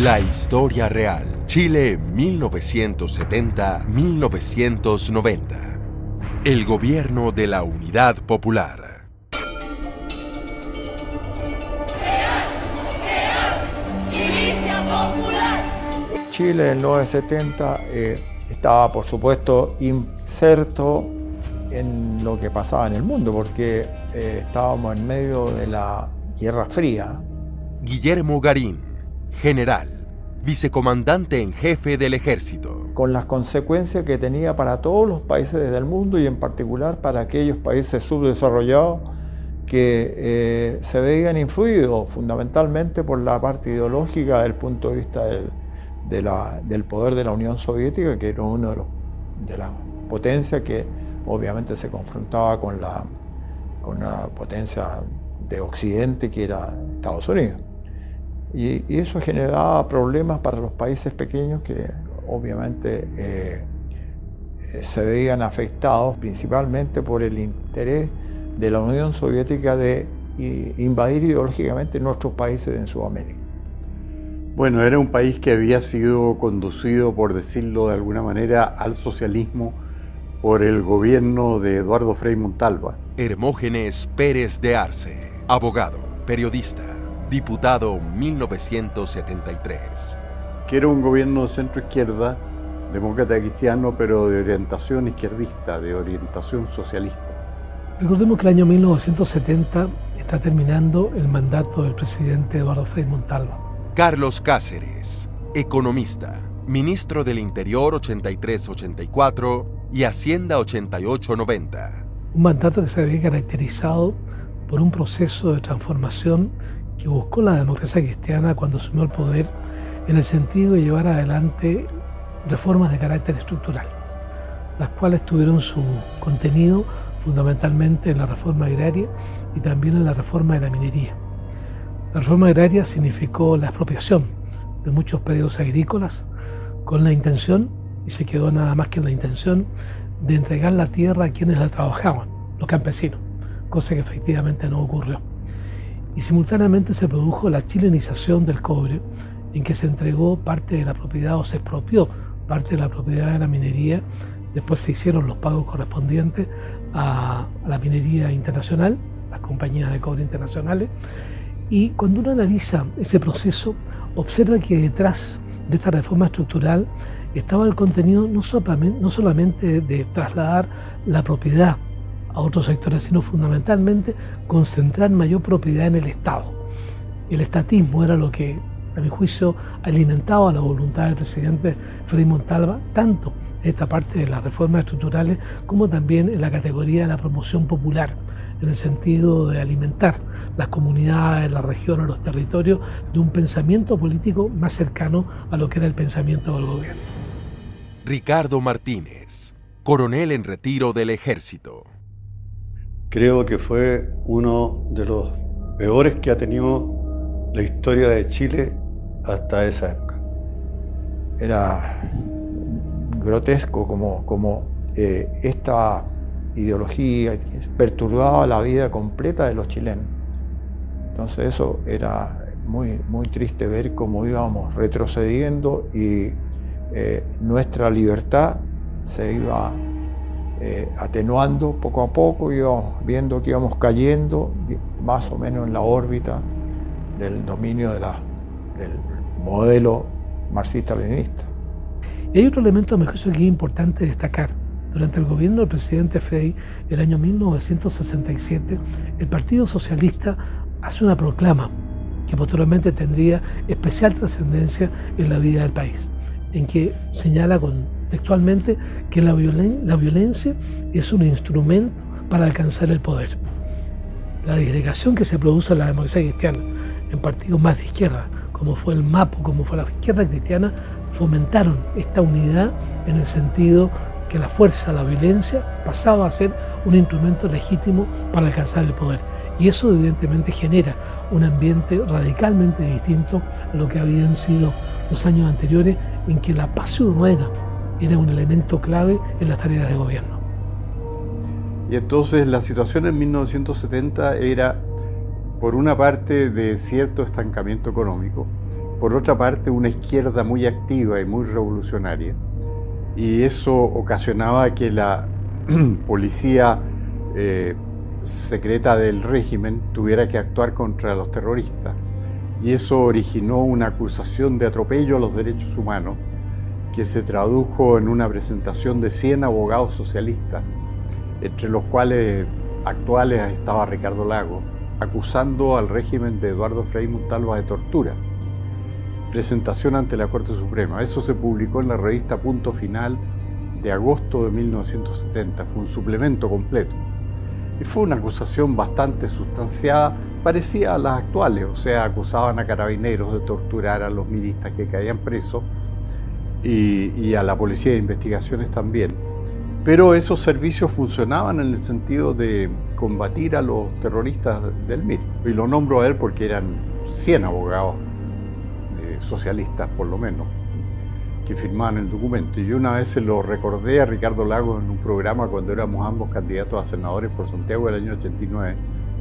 La historia real. Chile 1970-1990. El gobierno de la Unidad Popular. Chile en 1970 estaba, por supuesto, inserto en lo que pasaba en el mundo, porque estábamos en medio de la Guerra Fría. Guillermo Garín, general, vicecomandante en jefe del ejército. Con las consecuencias que tenía para todos los países del mundo y en particular para aquellos países subdesarrollados que se veían influidos fundamentalmente por la parte ideológica del punto de vista del poder de la Unión Soviética, que era uno de las potencias que obviamente se confrontaba con la potencia de Occidente, que era Estados Unidos. Y eso generaba problemas para los países pequeños que obviamente se veían afectados principalmente por el interés de la Unión Soviética de invadir ideológicamente nuestros países en Sudamérica. Bueno, era un país que había sido conducido, por decirlo de alguna manera, al socialismo por el gobierno de Eduardo Frei Montalva. Hermógenes Pérez de Arce, abogado, periodista, diputado 1973. Que era un gobierno de centro-izquierda, demócrata cristiano, pero de orientación izquierdista, de orientación socialista. Recordemos que el año 1970 está terminando el mandato del presidente Eduardo Frei Montalva. Carlos Cáceres, economista, ministro del Interior 83-84 y Hacienda 88-90. Un mandato que se había caracterizado por un proceso de transformación que buscó la democracia cristiana cuando asumió el poder, en el sentido de llevar adelante reformas de carácter estructural, las cuales tuvieron su contenido fundamentalmente en la reforma agraria y también en la reforma de la minería. La reforma agraria significó la expropiación de muchos predios agrícolas con la intención, y se quedó nada más que en la intención, de entregar la tierra a quienes la trabajaban, los campesinos, cosa que efectivamente no ocurrió. Y simultáneamente se produjo la chilenización del cobre, en que se entregó parte de la propiedad o se expropió parte de la propiedad de la minería. Después se hicieron los pagos correspondientes a la minería internacional, las compañías de cobre internacionales. Y cuando uno analiza ese proceso, observa que detrás de esta reforma estructural estaba el contenido no solamente de trasladar la propiedad a otros sectores, sino fundamentalmente concentrar mayor propiedad en el Estado. El estatismo era lo que, a mi juicio, alimentaba la voluntad del presidente Frei Montalva, tanto en esta parte de las reformas estructurales como también en la categoría de la promoción popular, en el sentido de alimentar las comunidades, las regiones, los territorios de un pensamiento político más cercano a lo que era el pensamiento del gobierno. Ricardo Martínez, coronel en retiro del Ejército. Creo que fue uno de los peores que ha tenido la historia de Chile hasta esa época. Era grotesco como esta ideología perturbaba la vida completa de los chilenos. Entonces eso era muy, muy triste ver cómo íbamos retrocediendo y nuestra libertad se iba atenuando poco a poco, íbamos viendo que íbamos cayendo más o menos en la órbita del dominio del modelo marxista-leninista. Y hay otro elemento, a mi juicio, que es importante destacar. Durante el gobierno del presidente Frei, el año 1967, el Partido Socialista hace una proclama que posteriormente tendría especial trascendencia en la vida del país, en que señala textualmente que la violencia es un instrumento para alcanzar el poder. La disgregación que se produce en la democracia cristiana, en partidos más de izquierda, como fue el MAPO, como fue la izquierda cristiana, fomentaron esta unidad en el sentido que la fuerza, la violencia, pasaba a ser un instrumento legítimo para alcanzar el poder. Y eso evidentemente genera un ambiente radicalmente distinto a lo que habían sido los años anteriores, en que la paz ciudadana era un elemento clave en las tareas de gobierno. Y entonces la situación en 1970 era, por una parte, de cierto estancamiento económico, por otra parte, una izquierda muy activa y muy revolucionaria. Y eso ocasionaba que la policía secreta del régimen tuviera que actuar contra los terroristas. Y eso originó una acusación de atropello a los derechos humanos que se tradujo en una presentación de 100 abogados socialistas, entre los cuales actuales estaba Ricardo Lagos, acusando al régimen de Eduardo Frei Montalva de tortura. Presentación ante la Corte Suprema. Eso se publicó en la revista Punto Final de agosto de 1970. Fue un suplemento completo. Y fue una acusación bastante sustanciada, parecida a las actuales, o sea, acusaban a carabineros de torturar a los milistas que caían presos y a la policía de investigaciones también. Pero esos servicios funcionaban en el sentido de combatir a los terroristas del MIR. Y lo nombro a él porque eran 100 abogados socialistas, por lo menos, que firmaban el documento. Y yo una vez se lo recordé a Ricardo Lagos en un programa cuando éramos ambos candidatos a senadores por Santiago del año 89.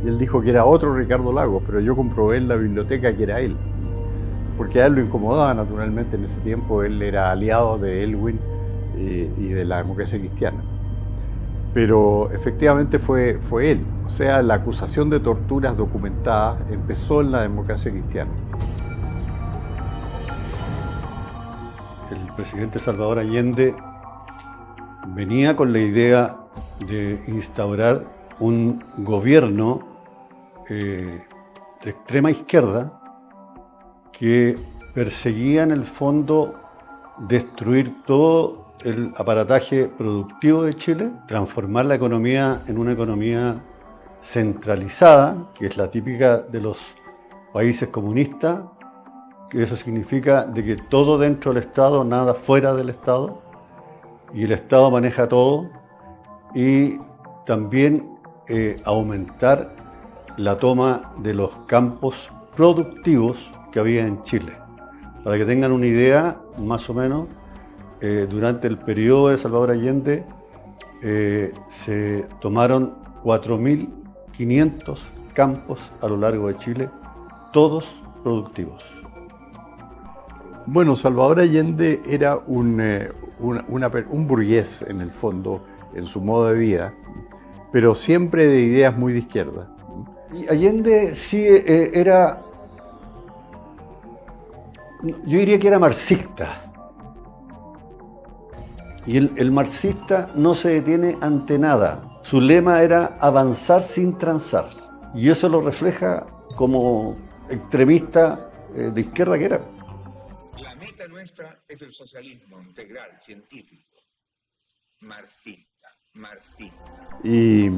Y él dijo que era otro Ricardo Lagos, pero yo comprobé en la biblioteca que era él. Porque a él lo incomodaba naturalmente en ese tiempo. Él era aliado de Elwin y de la Democracia Cristiana. Pero efectivamente fue él. O sea, la acusación de torturas documentadas empezó en la Democracia Cristiana. El presidente Salvador Allende venía con la idea de instaurar un gobierno de extrema izquierda que perseguía en el fondo destruir todo el aparataje productivo de Chile, transformar la economía en una economía centralizada, que es la típica de los países comunistas, que eso significa de que todo dentro del Estado, nada fuera del Estado, y el Estado maneja todo, y también aumentar la toma de los campos productivos que había en Chile. Para que tengan una idea, más o menos, durante el periodo de Salvador Allende se tomaron 4.500 campos a lo largo de Chile, todos productivos. Bueno, Salvador Allende era un burgués en el fondo, en su modo de vida, pero siempre de ideas muy de izquierda. Y Allende sí era, yo diría que era marxista. Y el marxista no se detiene ante nada. Su lema era avanzar sin transar. Y eso lo refleja como extremista de izquierda que era. La meta nuestra es el socialismo integral, científico, marxista. Y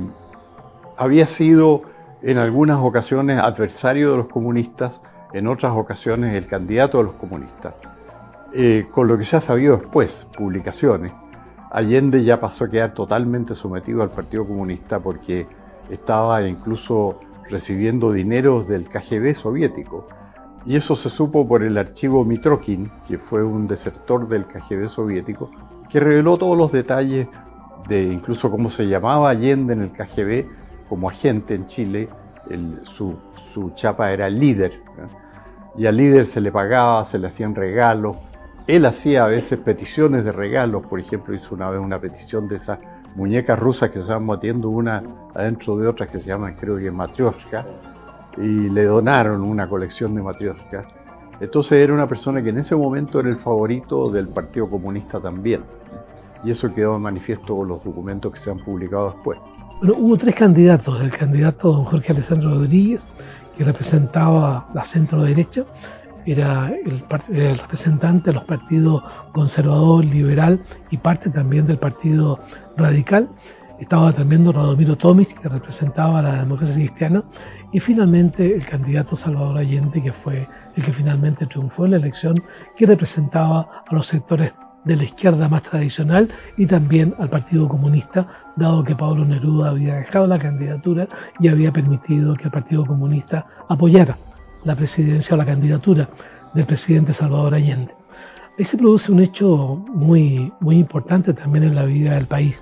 había sido en algunas ocasiones adversario de los comunistas, en otras ocasiones el candidato de los comunistas. Con lo que se ha sabido después, publicaciones, Allende ya pasó a quedar totalmente sometido al Partido Comunista porque estaba incluso recibiendo dineros del KGB soviético. Y eso se supo por el archivo Mitrokin, que fue un desertor del KGB soviético, que reveló todos los detalles de incluso cómo se llamaba Allende en el KGB como agente en Chile. Su chapa era líder, ¿no? Y al líder se le pagaba, se le hacían regalos. Él hacía a veces peticiones de regalos. Por ejemplo, hizo una vez una petición de esas muñecas rusas que se van metiendo una adentro de otras que se llaman, creo que matrioshka, y le donaron una colección de matrioshkas. Entonces era una persona que en ese momento era el favorito del Partido Comunista también. Y eso quedó de manifiesto con los documentos que se han publicado después. Bueno, hubo tres candidatos. El candidato don Jorge Alessandro Rodríguez, que representaba la centro-derecha, era el representante de los partidos conservador, liberal y parte también del partido radical. Estaba también don Radomiro Tomic, que representaba a la Democracia Cristiana, y finalmente el candidato Salvador Allende, que fue el que finalmente triunfó en la elección, que representaba a los sectores de la izquierda más tradicional y también al Partido Comunista, dado que Pablo Neruda había dejado la candidatura y había permitido que el Partido Comunista apoyara la presidencia o la candidatura del presidente Salvador Allende. Ahí se produce un hecho muy importante también en la vida del país,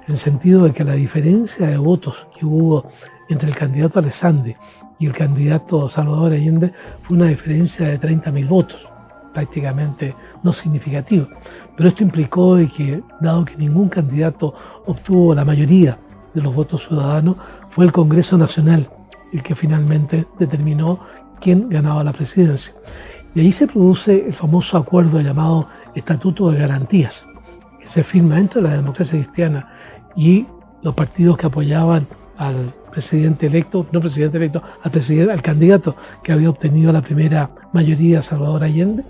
en el sentido de que la diferencia de votos que hubo entre el candidato Alessandri y el candidato Salvador Allende fue una diferencia de 30.000 votos, prácticamente no significativa. Pero esto implicó de que, dado que ningún candidato obtuvo la mayoría de los votos ciudadanos, fue el Congreso Nacional el que finalmente determinó quién ganaba la presidencia. Y ahí se produce el famoso acuerdo llamado Estatuto de Garantías, que se firma dentro de la democracia cristiana, y los partidos que apoyaban al presidente electo, no presidente electo, al candidato que había obtenido la primera mayoría, Salvador Allende,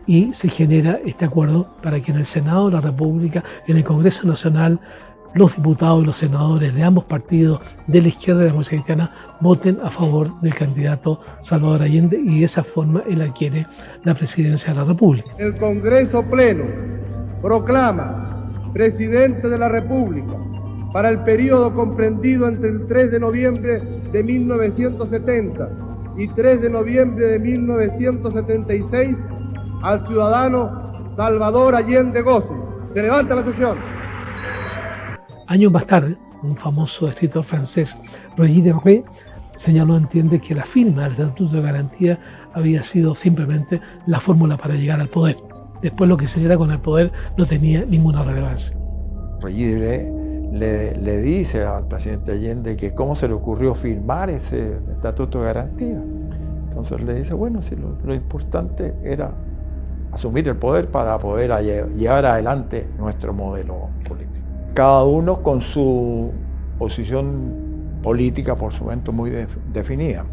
y se genera este acuerdo para que en el Senado de la República, en el Congreso Nacional, los diputados y los senadores de ambos partidos de la izquierda y de la democracia cristiana voten a favor del candidato Salvador Allende, y de esa forma él adquiere la presidencia de la República. El Congreso Pleno proclama presidente de la República para el periodo comprendido entre el 3 de noviembre de 1970 y 3 de noviembre de 1976 al ciudadano Salvador Allende Gosse. Se levanta la sesión. Años más tarde, un famoso escritor francés, Roger de Rey, señaló, entiende, que la firma del Estatuto de Garantía había sido simplemente la fórmula para llegar al poder. Después lo que se hiciera con el poder no tenía ninguna relevancia. Roger le dice al presidente Allende que cómo se le ocurrió firmar ese Estatuto de Garantía. Entonces le dice, bueno, si lo importante era asumir el poder para poder llevar adelante nuestro modelo político. Cada uno con su posición política, por supuesto, muy definida.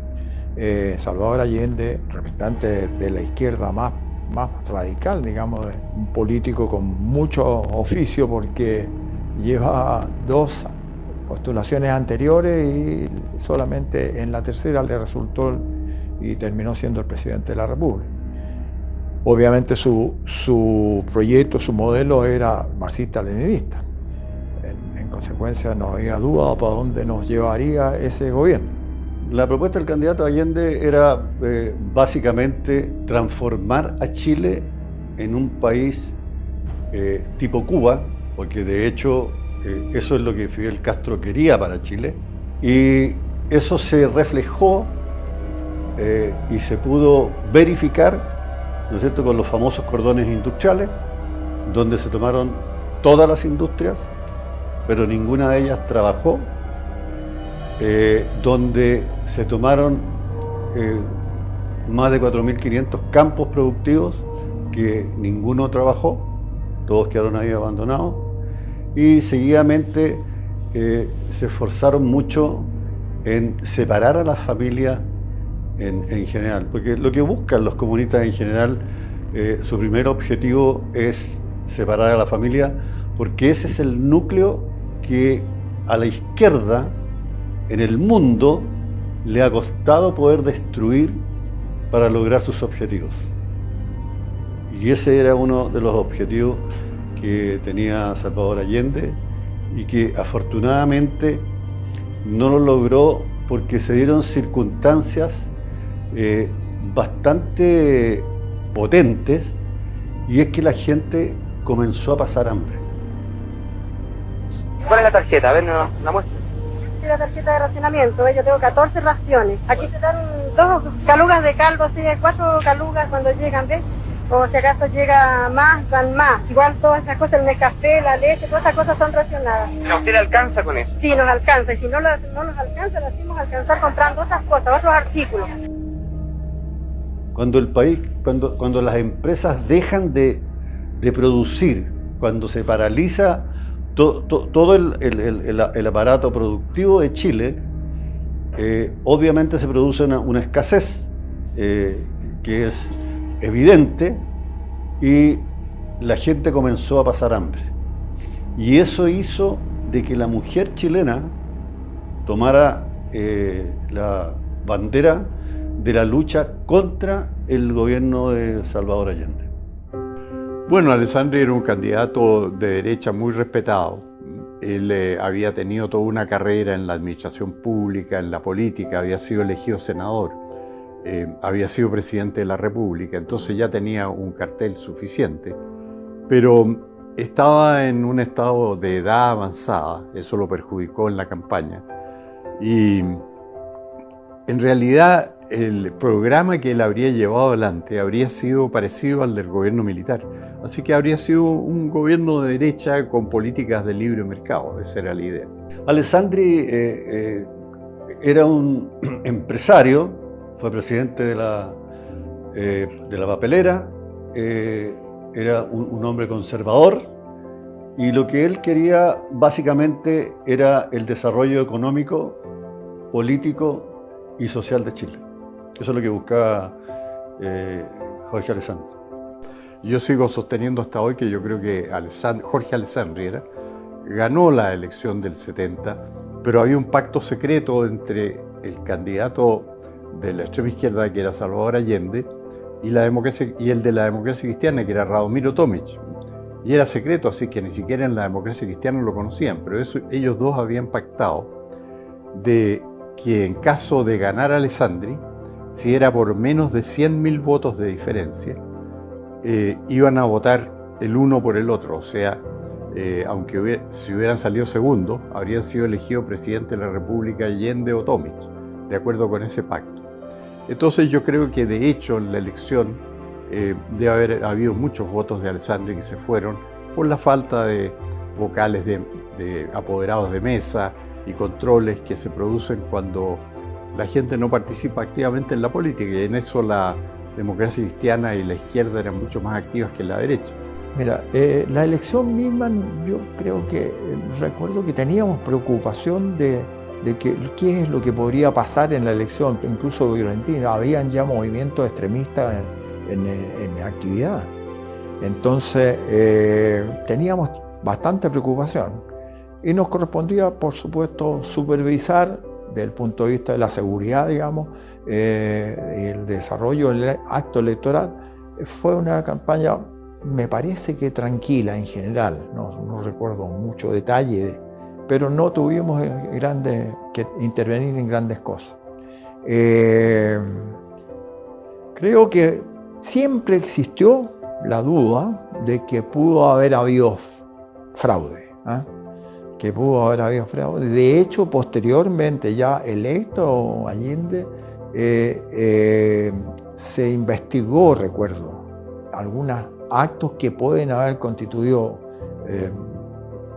Salvador Allende, representante de la izquierda más radical, digamos, un político con mucho oficio, porque lleva 2 postulaciones anteriores y solamente en la tercera le resultó y terminó siendo el presidente de la República. Obviamente su proyecto, su modelo era marxista-leninista. En consecuencia no había duda para dónde nos llevaría ese gobierno. La propuesta del candidato Allende era básicamente transformar a Chile en un país tipo Cuba, porque de hecho eso es lo que Fidel Castro quería para Chile, y eso se reflejó y se pudo verificar, ¿no es cierto?, con los famosos cordones industriales, donde se tomaron todas las industrias, pero ninguna de ellas trabajó, donde se tomaron más de 4.500 campos productivos que ninguno trabajó, todos quedaron ahí abandonados, y seguidamente se esforzaron mucho en separar a las familias en general, porque lo que buscan los comunistas en general, su primer objetivo es separar a la familia, porque ese es el núcleo que a la izquierda en el mundo le ha costado poder destruir para lograr sus objetivos. Y ese era uno de los objetivos que tenía Salvador Allende, y que afortunadamente no lo logró porque se dieron circunstancias bastante potentes, y es que la gente comenzó a pasar hambre. ¿Cuál es la tarjeta? A ver, la muestra. La tarjeta de racionamiento, yo tengo 14 raciones. Aquí te dan 2 calugas de caldo, así, 4 calugas cuando llegan, ¿ves? O si acaso llega más, dan más. Igual todas esas cosas, el café, la leche, todas esas cosas son racionadas. ¿A usted le alcanza con eso? Sí, nos alcanza. Y si no nos alcanza, lo hacemos alcanzar comprando otras cosas, otros artículos. Cuando el país, cuando las empresas dejan de producir, cuando se paraliza todo el aparato productivo de Chile, obviamente se produce una escasez que es evidente, y la gente comenzó a pasar hambre. Y eso hizo de que la mujer chilena tomara la bandera de la lucha contra el gobierno de Salvador Allende. Bueno, Alessandri era un candidato de derecha muy respetado. Él había tenido toda una carrera en la administración pública, en la política, había sido elegido senador, había sido presidente de la República, entonces ya tenía un cartel suficiente, pero estaba en un estado de edad avanzada, eso lo perjudicó en la campaña, y En realidad, el programa que él habría llevado adelante habría sido parecido al del gobierno militar. Así que habría sido un gobierno de derecha con políticas de libre mercado, esa era la idea. Alessandri era un empresario, fue presidente de la papelera, era un hombre conservador y lo que él quería básicamente era el desarrollo económico, político y social de Chile. Eso es lo que buscaba Jorge Alessandri. Yo sigo sosteniendo hasta hoy que yo creo que Jorge Alessandri ganó la elección del 70, pero había un pacto secreto entre el candidato de la extrema izquierda, que era Salvador Allende, y el de la democracia cristiana, que era Radomiro Tomic. Y era secreto, así que ni siquiera en la democracia cristiana lo conocían, pero ellos dos habían pactado de que en caso de ganar a Alessandri, si era por menos de 100.000 votos de diferencia, iban a votar el uno por el otro, o sea, si hubieran salido segundo, habrían sido elegidos presidente de la República Allende o Tomic, de acuerdo con ese pacto. Entonces yo creo que de hecho en la elección debe haber habido muchos votos de Alessandri que se fueron por la falta de vocales de apoderados de mesa y controles que se producen cuando la gente no participa activamente en la política, y en eso la democracia cristiana y la izquierda eran mucho más activas que la derecha. Mira, la elección misma, yo creo que recuerdo que teníamos preocupación de qué es lo que podría pasar en la elección, incluso violentina. Habían ya movimientos extremistas en actividad. Entonces, teníamos bastante preocupación. Y nos correspondía, por supuesto, supervisar desde el punto de vista de la seguridad, digamos, el desarrollo del acto electoral. Fue una campaña, me parece que tranquila en general, no recuerdo mucho detalle, pero no tuvimos que intervenir en grandes cosas. Creo que siempre existió la duda de que pudo haber habido fraude, que pudo haber habido fraude. De hecho, posteriormente, ya electo Allende, se investigó, recuerdo, algunos actos que pueden haber constituido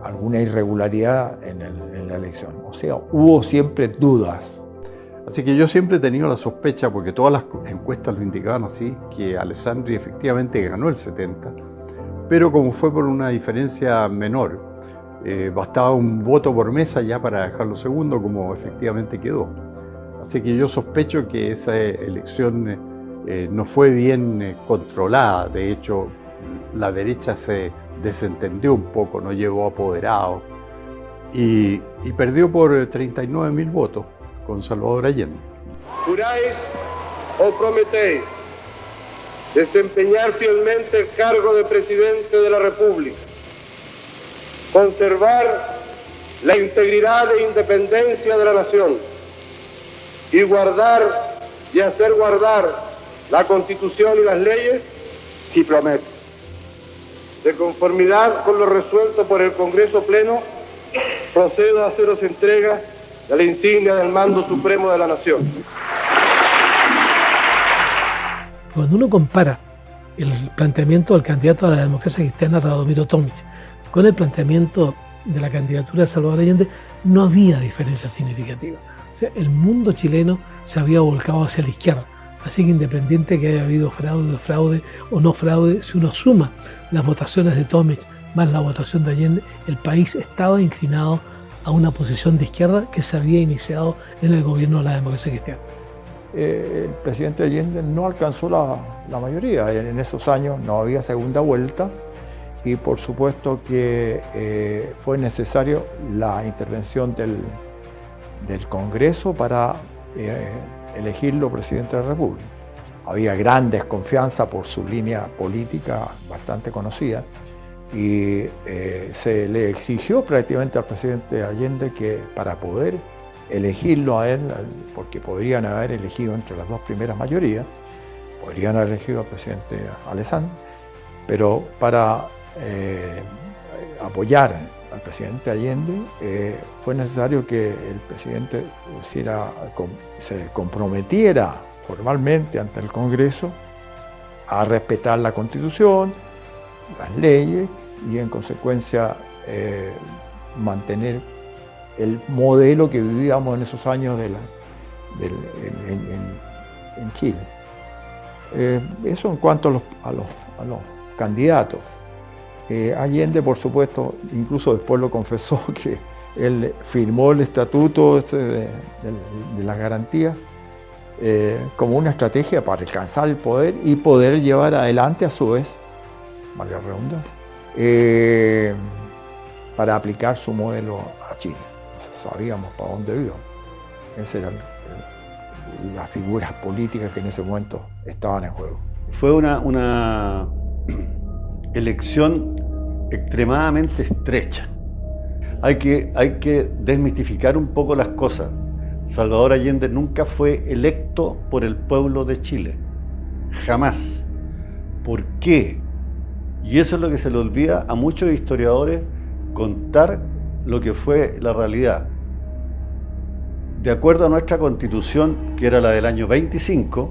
alguna irregularidad en la elección. O sea, hubo siempre dudas. Así que yo siempre he tenido la sospecha, porque todas las encuestas lo indicaban así, que Alessandri efectivamente ganó el 70, pero como fue por una diferencia menor, bastaba un voto por mesa ya para dejarlo segundo, como efectivamente quedó. Así que yo sospecho que esa elección no fue bien controlada. De hecho, la derecha se desentendió un poco, no llegó apoderado y perdió por 39.000 votos con Salvador Allende. ¿Juráis o prometéis desempeñar fielmente el cargo de presidente de la República, conservar la integridad e independencia de la nación y guardar y hacer guardar la Constitución y las leyes? Sí, prometo. De conformidad con lo resuelto por el Congreso Pleno, procedo a haceros entrega de la insignia del mando supremo de la nación. Cuando uno compara el planteamiento del candidato a la democracia cristiana, Radomiro Tomic, con el planteamiento de la candidatura de Salvador Allende, no había diferencia significativa. O sea, el mundo chileno se había volcado hacia la izquierda. Así que independiente que haya habido fraude o no fraude, si uno suma las votaciones de Tomic más la votación de Allende, el país estaba inclinado a una posición de izquierda que se había iniciado en el gobierno de la democracia cristiana. El presidente Allende no alcanzó la mayoría. En esos años no había segunda vuelta y por supuesto que fue necesario la intervención del Congreso para elegirlo presidente de la República. Había gran desconfianza por su línea política bastante conocida y se le exigió prácticamente al presidente Allende que para poder elegirlo a él, porque podrían haber elegido entre las dos primeras mayorías, podrían haber elegido al presidente Alessandri, pero para apoyar al presidente Allende, fue necesario que el presidente se comprometiera formalmente ante el Congreso a respetar la Constitución, las leyes y en consecuencia mantener el modelo que vivíamos en esos años en Chile. Eso en cuanto a los candidatos. Allende, por supuesto, incluso después lo confesó que él firmó el estatuto de las garantías como una estrategia para alcanzar el poder y poder llevar adelante a su vez, valga la redundancia, para aplicar su modelo a Chile. Sabíamos para dónde iba. Esas eran las figuras políticas que en ese momento estaban en juego. Fue una elección extremadamente estrecha. Hay que desmitificar un poco las cosas. Salvador Allende nunca fue electo por el pueblo de Chile. Jamás. ¿Por qué? Y eso es lo que se le olvida a muchos historiadores, contar lo que fue la realidad. De acuerdo a nuestra Constitución, que era la del año 25,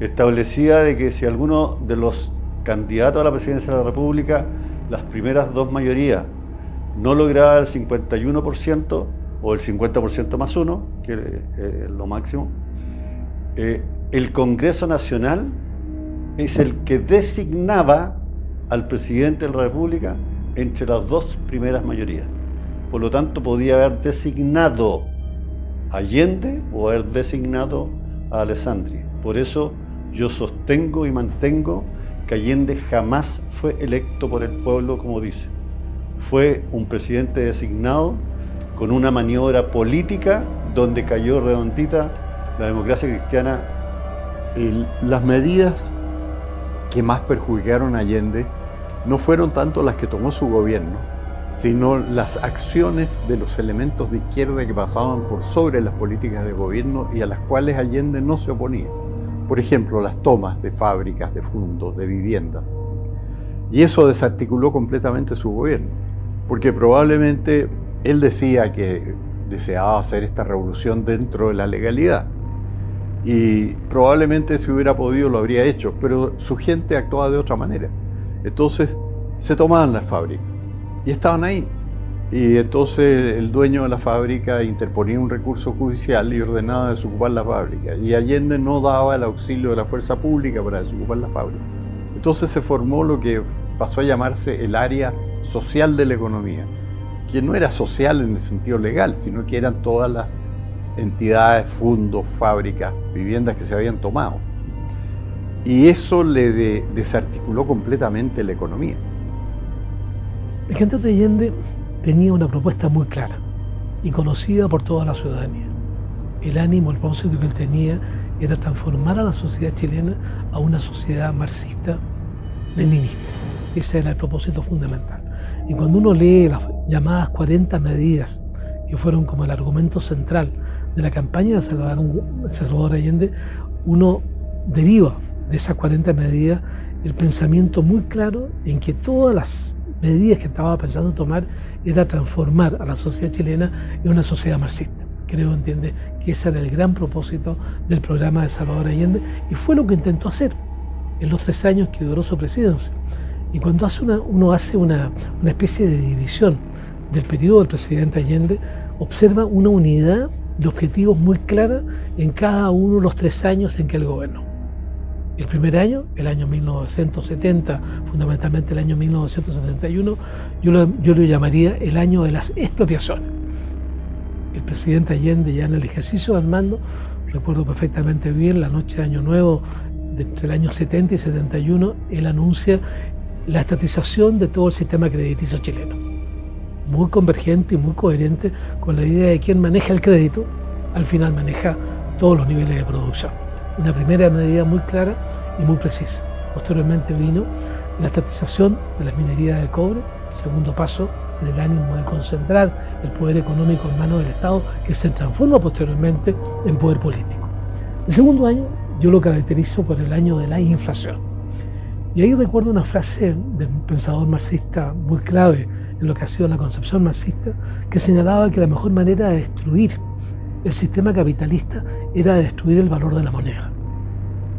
establecía de que si alguno de los candidatos a la presidencia de la República, las primeras dos mayorías, no lograba el 51% o el 50% más uno, que es lo máximo, el Congreso Nacional es el que designaba al presidente de la República entre las dos primeras mayorías. Por lo tanto, podía haber designado a Allende o haber designado a Alessandri. Por eso yo sostengo y mantengo que Allende jamás fue electo por el pueblo, como dice. Fue un presidente designado con una maniobra política donde cayó redondita la democracia cristiana. Las medidas que más perjudicaron a Allende no fueron tanto las que tomó su gobierno, sino las acciones de los elementos de izquierda que pasaban por sobre las políticas de gobierno y a las cuales Allende no se oponía. Por ejemplo, las tomas de fábricas, de fondos, de viviendas. Y eso desarticuló completamente su gobierno, porque probablemente él decía que deseaba hacer esta revolución dentro de la legalidad. Y probablemente si hubiera podido lo habría hecho, pero su gente actuaba de otra manera. Entonces se tomaban las fábricas y estaban ahí. Y entonces el dueño de la fábrica interponía un recurso judicial y ordenaba desocupar la fábrica. Y Allende no daba el auxilio de la fuerza pública para desocupar la fábrica. Entonces se formó lo que pasó a llamarse el área social de la economía, que no era social en el sentido legal, sino que eran todas las entidades, fondos, fábricas, viviendas que se habían tomado. Y eso le desarticuló completamente la economía. El cantante Allende tenía una propuesta muy clara y conocida por toda la ciudadanía. El ánimo, el propósito que él tenía era transformar a la sociedad chilena a una sociedad marxista-leninista. Ese era el propósito fundamental. Y cuando uno lee las llamadas 40 medidas, que fueron como el argumento central de la campaña de Salvador Allende, uno deriva de esas 40 medidas el pensamiento muy claro en que todas las medidas que estaba pensando tomar era transformar a la sociedad chilena en una sociedad marxista. Creo, entiende, que ese era el gran propósito del programa de Salvador Allende y fue lo que intentó hacer en los 3 años que duró su presidencia. Y cuando uno hace una especie de división del periodo del presidente Allende, observa una unidad de objetivos muy clara en cada uno de los 3 años en que él gobernó. El primer año, el año 1970, fundamentalmente el año 1971, yo lo llamaría el año de las expropiaciones. El presidente Allende, ya en el ejercicio del mando, recuerdo perfectamente bien, la noche de Año Nuevo, entre el año 70 y 71, él anuncia la estatización de todo el sistema crediticio chileno. Muy convergente y muy coherente con la idea de quien maneja el crédito, al final maneja todos los niveles de producción. Una primera medida muy clara y muy precisa. Posteriormente vino la estatización de las minerías del cobre, segundo paso en el ánimo de concentrar el poder económico en manos del Estado, que se transforma posteriormente en poder político. El segundo año yo lo caracterizo por el año de la inflación. Y ahí recuerdo una frase de un pensador marxista muy clave en lo que ha sido la concepción marxista, que señalaba que la mejor manera de destruir el sistema capitalista era destruir el valor de la moneda.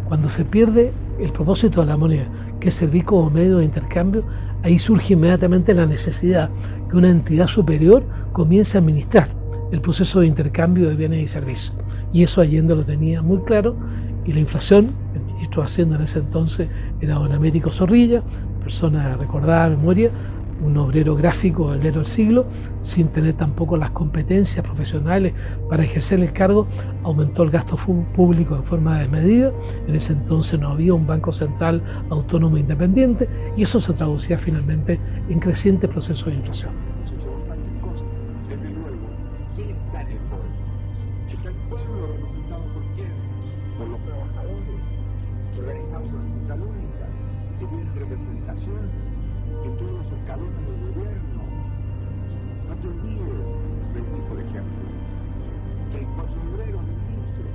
Cuando se pierde el propósito de la moneda, que es servir como medio de intercambio, ahí surge inmediatamente la necesidad que una entidad superior comience a administrar el proceso de intercambio de bienes y servicios. Y eso Allende lo tenía muy claro, y la inflación, el ministro de Hacienda en ese entonces era don Américo Zorrilla, persona recordada de memoria, un obrero gráfico del del siglo, sin tener tampoco las competencias profesionales para ejercer el cargo, aumentó el gasto público de forma desmedida. En ese entonces no había un banco central autónomo e independiente, y eso se traducía finalmente en creciente proceso de inflación. Desde luego, ¿quién está en el poder? Está el pueblo representado por quién, por los trabajadores, organizados en central única, que tienen representación en todos los escalones del gobierno. No te olvides de mí, por ejemplo, que hay 4 obreros del ministro,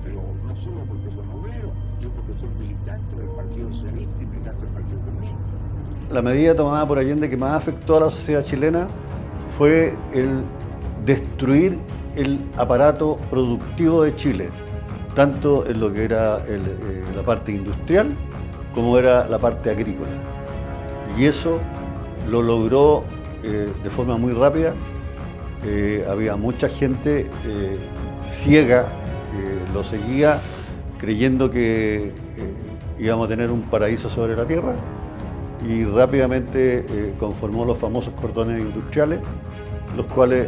pero no solo porque son obreros, sino porque son militantes del Partido Socialista y militantes del Partido Comunista. La medida tomada por Allende que más afectó a la sociedad chilena fue el destruir el aparato productivo de Chile, tanto en lo que era la parte industrial como era la parte agrícola. Y eso lo logró de forma muy rápida. Había mucha gente ciega que lo seguía creyendo que íbamos a tener un paraíso sobre la tierra, y rápidamente conformó los famosos cordones industriales, los cuales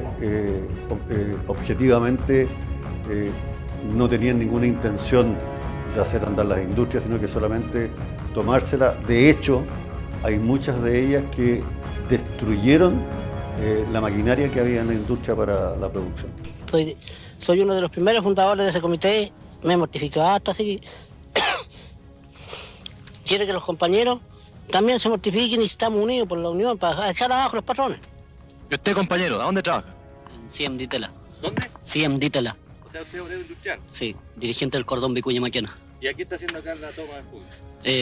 objetivamente no tenían ninguna intención de hacer andar las industrias, sino que solamente tomársela. De hecho, hay muchas de ellas que destruyeron la maquinaria que había en la industria para la producción. Soy uno de los primeros fundadores de ese comité, me he mortificado hasta así. Quiere que los compañeros también se mortifiquen y estamos unidos por la unión para echar abajo los patrones. ¿Y usted, compañero, a dónde trabaja? En CIEM Ditela. ¿Dónde? CIEM Ditela. O sea, usted es obrero industrial. Sí, dirigente del cordón Vicuña Maquena. ¿Y aquí está haciendo acá la toma de fuga?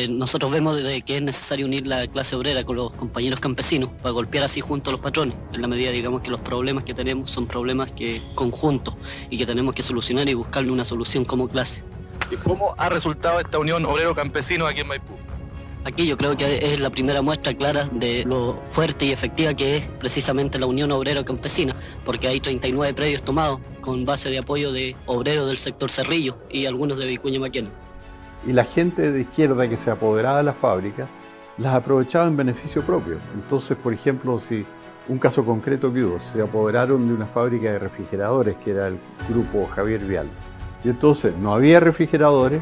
Nosotros vemos que es necesario unir la clase obrera con los compañeros campesinos para golpear así junto a los patrones, en la medida, digamos, que los problemas que tenemos son problemas conjuntos y que tenemos que solucionar y buscarle una solución como clase. ¿Y cómo ha resultado esta unión obrero-campesino aquí en Maipú? Aquí yo creo que es la primera muestra clara de lo fuerte y efectiva que es precisamente la unión obrero-campesina, porque hay 39 predios tomados con base de apoyo de obreros del sector Cerrillo y algunos de Vicuña Maquena. Y la gente de izquierda que se apoderaba de las fábricas las aprovechaba en beneficio propio. Entonces, por ejemplo, si un caso concreto que hubo, se apoderaron de una fábrica de refrigeradores que era el grupo Javier Vial. Y entonces no había refrigeradores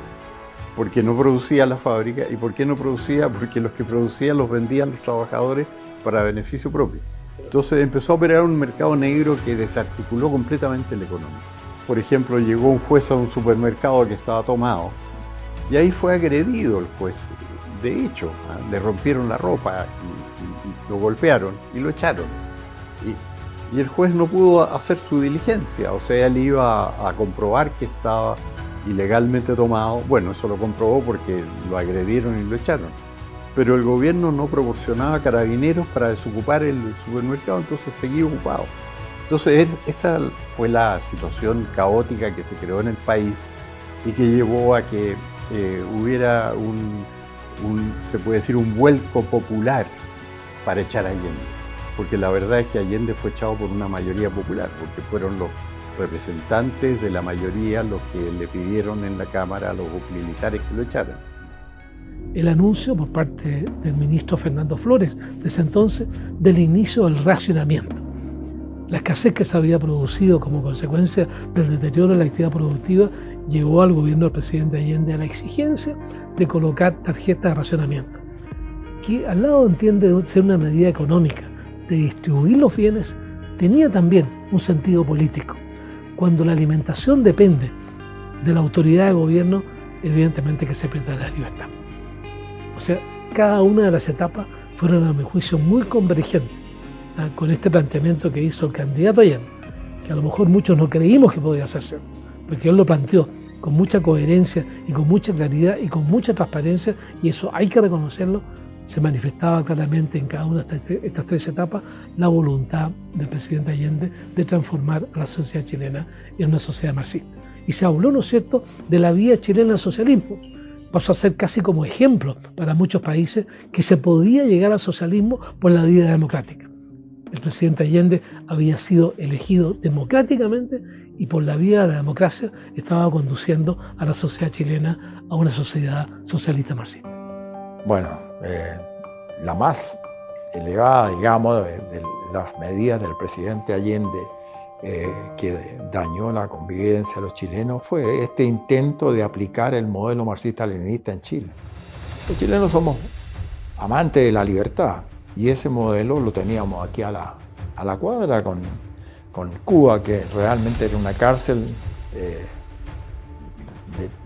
porque no producía la fábrica. ¿Y por qué no producía? Porque los que producían los vendían los trabajadores para beneficio propio. Entonces empezó a operar un mercado negro que desarticuló completamente la economía. Por ejemplo, llegó un juez a un supermercado que estaba tomado y ahí fue agredido el juez. De hecho, le rompieron la ropa y lo golpearon y lo echaron. Y el juez no pudo hacer su diligencia, o sea, él iba a comprobar que estaba ilegalmente tomado. Bueno, eso lo comprobó porque lo agredieron y lo echaron. Pero el gobierno no proporcionaba carabineros para desocupar el supermercado, entonces seguía ocupado. Entonces esa fue la situación caótica que se creó en el país y que llevó a que hubiera se puede decir, un vuelco popular para echar a Allende. Porque la verdad es que Allende fue echado por una mayoría popular, porque fueron los representantes de la mayoría los que le pidieron en la Cámara a los militares que lo echaran. El anuncio por parte del ministro Fernando Flores, de ese entonces, del inicio del racionamiento. La escasez que se había producido como consecuencia del deterioro de la actividad productiva llevó al gobierno del presidente Allende a la exigencia de colocar tarjetas de racionamiento, que al lado entiende ser una medida económica de distribuir los bienes, tenía también un sentido político. Cuando la alimentación depende de la autoridad de gobierno, evidentemente que se pierde la libertad. O sea, cada una de las etapas fueron, a mi juicio, muy convergentes con este planteamiento que hizo el candidato Allende, que a lo mejor muchos no creímos que podía hacerse, porque él lo planteó con mucha coherencia y con mucha claridad y con mucha transparencia, y eso hay que reconocerlo, se manifestaba claramente en cada una de estas tres etapas la voluntad del presidente Allende de transformar a la sociedad chilena en una sociedad marxista. Y se habló, ¿no es cierto?, de la vía chilena al socialismo. Pasó a ser casi como ejemplo para muchos países que se podía llegar al socialismo por la vía democrática. El presidente Allende había sido elegido democráticamente y por la vía de la democracia estaba conduciendo a la sociedad chilena a una sociedad socialista marxista. Bueno, la más elevada, digamos, de las medidas del presidente Allende que dañó la convivencia de los chilenos fue este intento de aplicar el modelo marxista-leninista en Chile. Los chilenos somos amantes de la libertad y ese modelo lo teníamos aquí a la cuadra con Cuba, que realmente era una cárcel de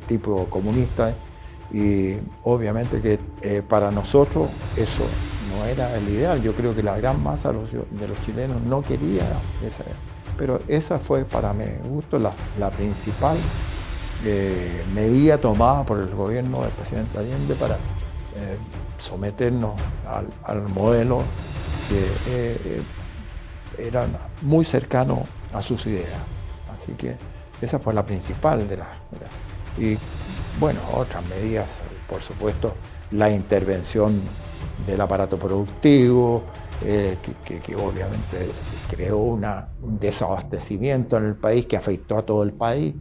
tipo comunista, y obviamente que para nosotros eso no era el ideal. Yo creo que la gran masa de los chilenos no quería esa. Pero esa fue, para mi gusto, la principal medida tomada por el gobierno del presidente Allende para someternos al modelo que era muy cercano a sus ideas. Así que esa fue la principal de las. Y bueno, otras medidas, por supuesto, la intervención del aparato productivo, que obviamente creó un desabastecimiento en el país que afectó a todo el país.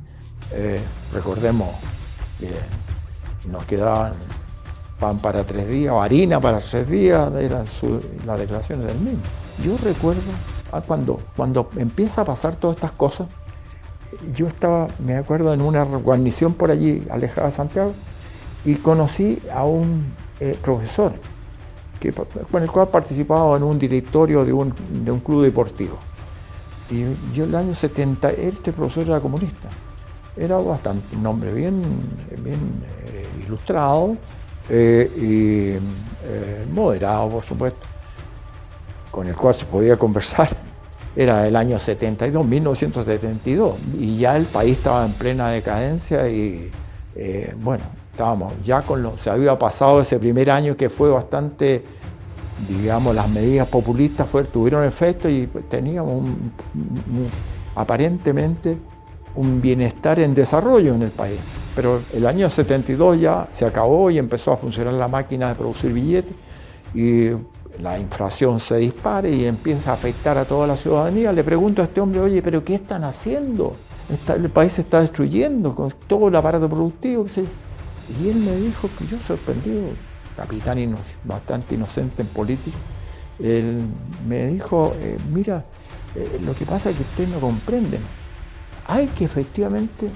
Recordemos que nos quedaban pan para 3 días o harina para 3 días, eran las declaraciones del mismo. Yo recuerdo cuando empieza a pasar todas estas cosas, yo estaba, me acuerdo, en una guarnición por allí, alejada de Santiago, y conocí a un profesor con el cual participaba en un directorio de un club deportivo. Y yo en el año 70, este profesor era comunista. Era bastante, un hombre bien ilustrado y moderado, por supuesto, con el cual se podía conversar. Era el año 72, 1972, y ya el país estaba en plena decadencia y bueno, estábamos ya se había pasado ese primer año que fue bastante, digamos, las medidas populistas tuvieron efecto y teníamos aparentemente un bienestar en desarrollo en el país. Pero el año 72 ya se acabó y empezó a funcionar la máquina de producir billetes y la inflación se dispara y empieza a afectar a toda la ciudadanía. Le pregunto a este hombre, oye, ¿pero qué están haciendo? El país se está destruyendo con todo el aparato productivo. Y él me dijo, que yo sorprendido, capitán bastante inocente en política, él me dijo, mira, lo que pasa es que ustedes no comprenden. Hay que efectivamente,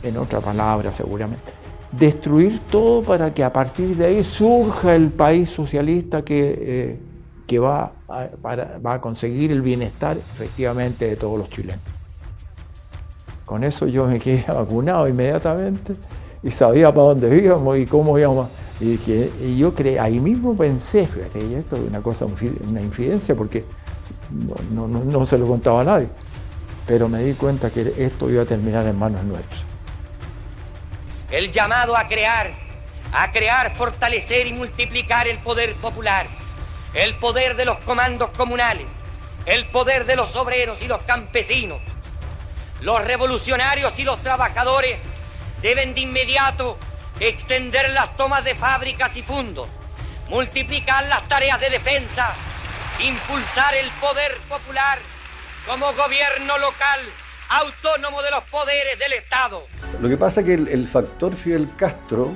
en otra palabra seguramente, destruir todo para que a partir de ahí surja el país socialista que va a conseguir el bienestar efectivamente de todos los chilenos. Con eso yo me quedé vacunado inmediatamente y sabía para dónde íbamos y cómo íbamos. Y yo ahí mismo pensé, fíjate, y esto es una cosa, una infidencia, porque no se lo contaba a nadie, pero me di cuenta que esto iba a terminar en manos nuestras. El llamado a crear, fortalecer y multiplicar el poder popular, el poder de los comandos comunales, el poder de los obreros y los campesinos. Los revolucionarios y los trabajadores deben de inmediato extender las tomas de fábricas y fundos, multiplicar las tareas de defensa, impulsar el poder popular como gobierno local autónomo de los poderes del Estado. Lo que pasa es que el factor Fidel Castro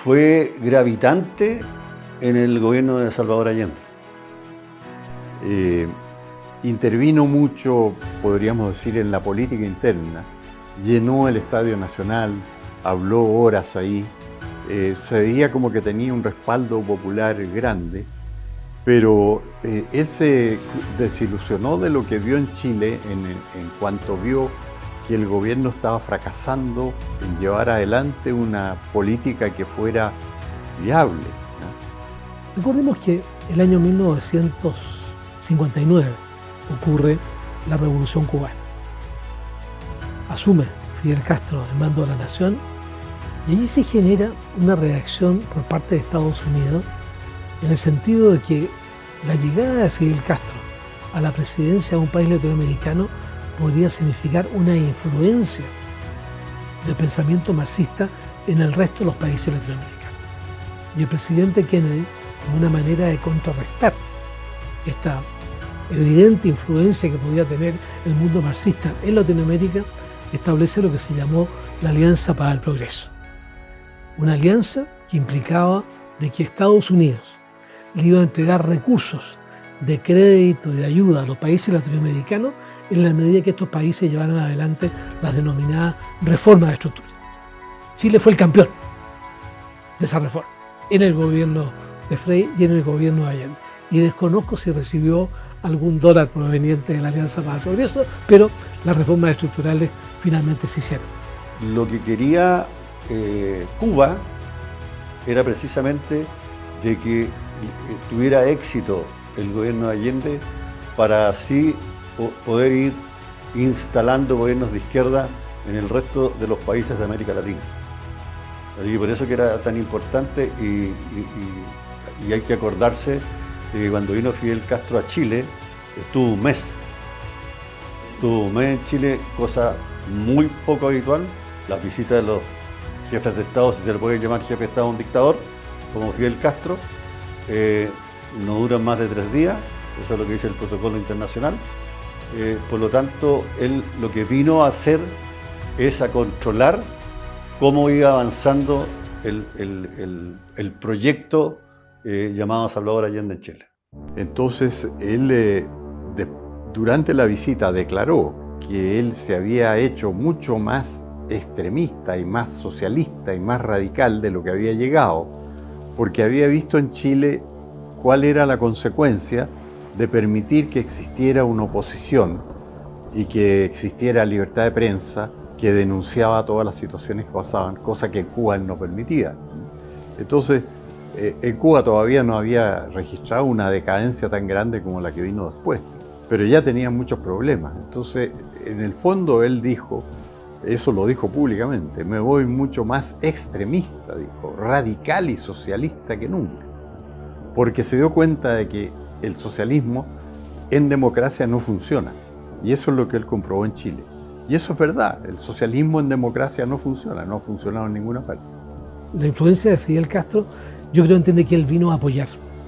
fue gravitante en el gobierno de Salvador Allende. Intervino mucho, podríamos decir, en la política interna, llenó el Estadio Nacional, habló horas ahí, se veía como que tenía un respaldo popular grande, pero él se desilusionó de lo que vio en Chile en cuanto vio que el gobierno estaba fracasando en llevar adelante una política que fuera viable, ¿no? Recordemos que el año 1959 ocurre la Revolución Cubana. Asume Fidel Castro el mando de la nación Y allí se genera una reacción por parte de Estados Unidos en el sentido de que la llegada de Fidel Castro a la presidencia de un país latinoamericano podría significar una influencia del pensamiento marxista en el resto de los países latinoamericanos. Y el presidente Kennedy, como una manera de contrarrestar esta evidente influencia que podía tener el mundo marxista en Latinoamérica, establece lo que se llamó la Alianza para el Progreso. Una alianza que implicaba de que Estados Unidos le iba a entregar recursos de crédito y de ayuda a los países latinoamericanos en la medida que estos países llevaran adelante las denominadas reformas estructurales. Chile fue el campeón de esa reforma en el gobierno de Frei y en el gobierno de Allende. Y desconozco si recibió algún dólar proveniente de la Alianza para el Progreso, pero las reformas estructurales finalmente se hicieron. Lo que quería Cuba era precisamente de que tuviera éxito el gobierno de Allende para así poder ir instalando gobiernos de izquierda en el resto de los países de América Latina. Y por eso que era tan importante y hay que acordarse de que cuando vino Fidel Castro a Chile, estuvo un mes en Chile, cosa muy poco habitual. Las visitas de los jefes de Estado, si se le puede llamar jefe de Estado a un dictador, como Fidel Castro, no duran más de 3 días, eso es lo que dice el protocolo internacional. Por lo tanto, él lo que vino a hacer es a controlar cómo iba avanzando el proyecto llamado Salvador Allende en Chile. Entonces, él durante la visita declaró que él se había hecho mucho más extremista y más socialista y más radical de lo que había llegado, porque había visto en Chile cuál era la consecuencia de permitir que existiera una oposición y que existiera libertad de prensa que denunciaba todas las situaciones que pasaban, cosa que en Cuba él no permitía. Entonces, en Cuba todavía no había registrado una decadencia tan grande como la que vino después, pero ya tenía muchos problemas. Entonces, en el fondo él dijo, eso lo dijo públicamente, me voy mucho más extremista, dijo, radical y socialista que nunca, porque se dio cuenta de que el socialismo en democracia no funciona, y eso es lo que él comprobó en Chile. Y eso es verdad, el socialismo en democracia no funciona, no ha funcionado en ninguna parte. La influencia de Fidel Castro, yo creo entiende que él vino a apoyar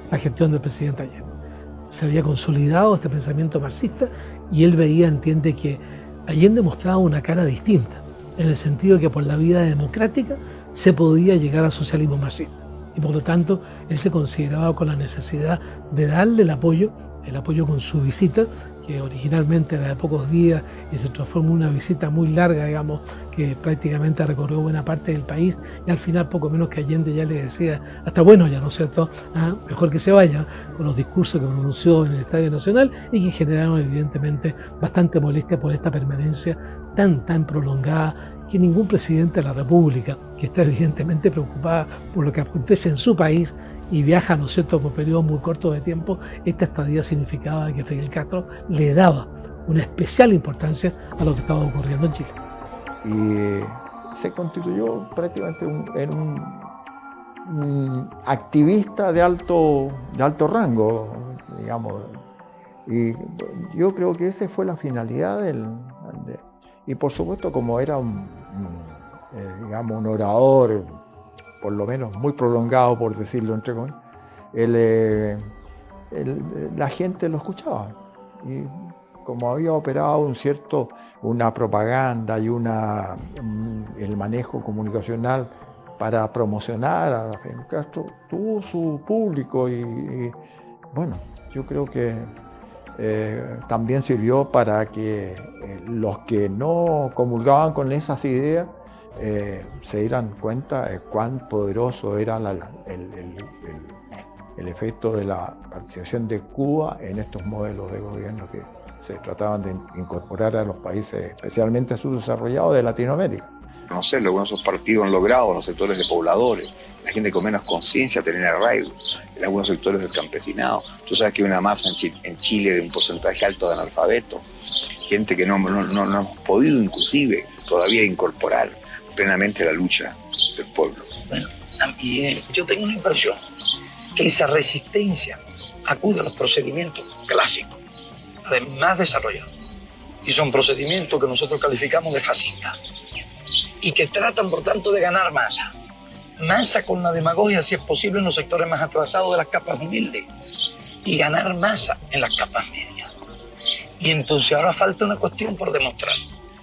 la gestión del presidente Allende. Se había consolidado este pensamiento marxista y él veía, entiende que Allende mostraba una cara distinta, en el sentido de que por la vía democrática se podía llegar al socialismo marxista. Y por lo tanto, él se consideraba con la necesidad de darle el apoyo con su visita, que originalmente era de pocos días y se transformó en una visita muy larga, digamos, que prácticamente recorrió buena parte del país, y al final poco menos que Allende ya le decía, hasta bueno ya, ¿no es cierto?, mejor que se vaya, con los discursos que pronunció en el Estadio Nacional y que generaron evidentemente bastante molestia por esta permanencia tan prolongada, que ningún presidente de la República, que está evidentemente preocupada por lo que acontece en su país y viaja, ¿no es cierto?, por periodos muy cortos de tiempo, esta estadía significaba que Fidel Castro le daba una especial importancia a lo que estaba ocurriendo en Chile. Y se constituyó prácticamente en un activista de alto rango, digamos. Y yo creo que esa fue la finalidad y por supuesto, como era un orador, por lo menos muy prolongado, por decirlo entre comillas, la gente lo escuchaba. Y como había operado una propaganda y el manejo comunicacional para promocionar a Fidel Castro, tuvo su público y bueno, yo creo que también sirvió para que los que no comulgaban con esas ideas se dieran cuenta de cuán poderoso era el efecto de la participación de Cuba en estos modelos de gobierno que se trataban de incorporar a los países, especialmente subdesarrollados de Latinoamérica. No sé, lo que esos partidos han logrado en los sectores de pobladores, la gente con menos conciencia, tener arraigo, en algunos sectores del campesinado. Tú sabes que hay una masa en Chile de un porcentaje alto de analfabetos, gente que no hemos podido inclusive todavía incorporar, plenamente la lucha del pueblo. Bueno, y yo tengo una impresión que esa resistencia acude a los procedimientos clásicos, además desarrollados, y son procedimientos que nosotros calificamos de fascistas y que tratan por tanto de ganar masa con la demagogia si es posible en los sectores más atrasados de las capas humildes y ganar masa en las capas medias. Y entonces ahora falta una cuestión por demostrar: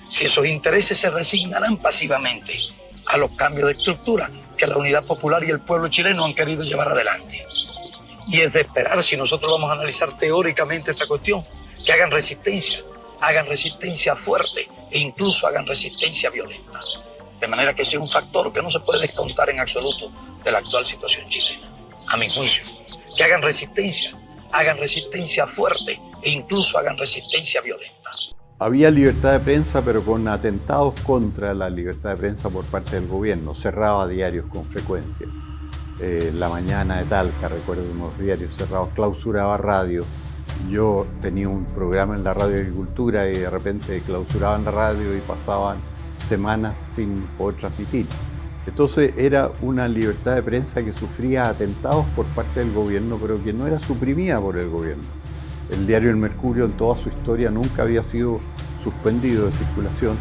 si esos intereses se resignarán pasivamente a los cambios de estructura que la Unidad Popular y el pueblo chileno han querido llevar adelante. Y es de esperar, si nosotros vamos a analizar teóricamente esta cuestión, que hagan resistencia fuerte e incluso hagan resistencia violenta. De manera que sea un factor que no se puede descontar en absoluto de la actual situación chilena, a mi juicio. Que hagan resistencia fuerte e incluso hagan resistencia violenta. Había libertad de prensa, pero con atentados contra la libertad de prensa por parte del gobierno. Cerraba diarios con frecuencia. La Mañana de Talca, recuerdo unos diarios cerrados, clausuraba radio. Yo tenía un programa en la radio de agricultura y de repente clausuraban la radio y pasaban semanas sin poder transmitir. Entonces era una libertad de prensa que sufría atentados por parte del gobierno, pero que no era suprimida por el gobierno. El diario El Mercurio en toda su historia nunca había sido suspendido de circulación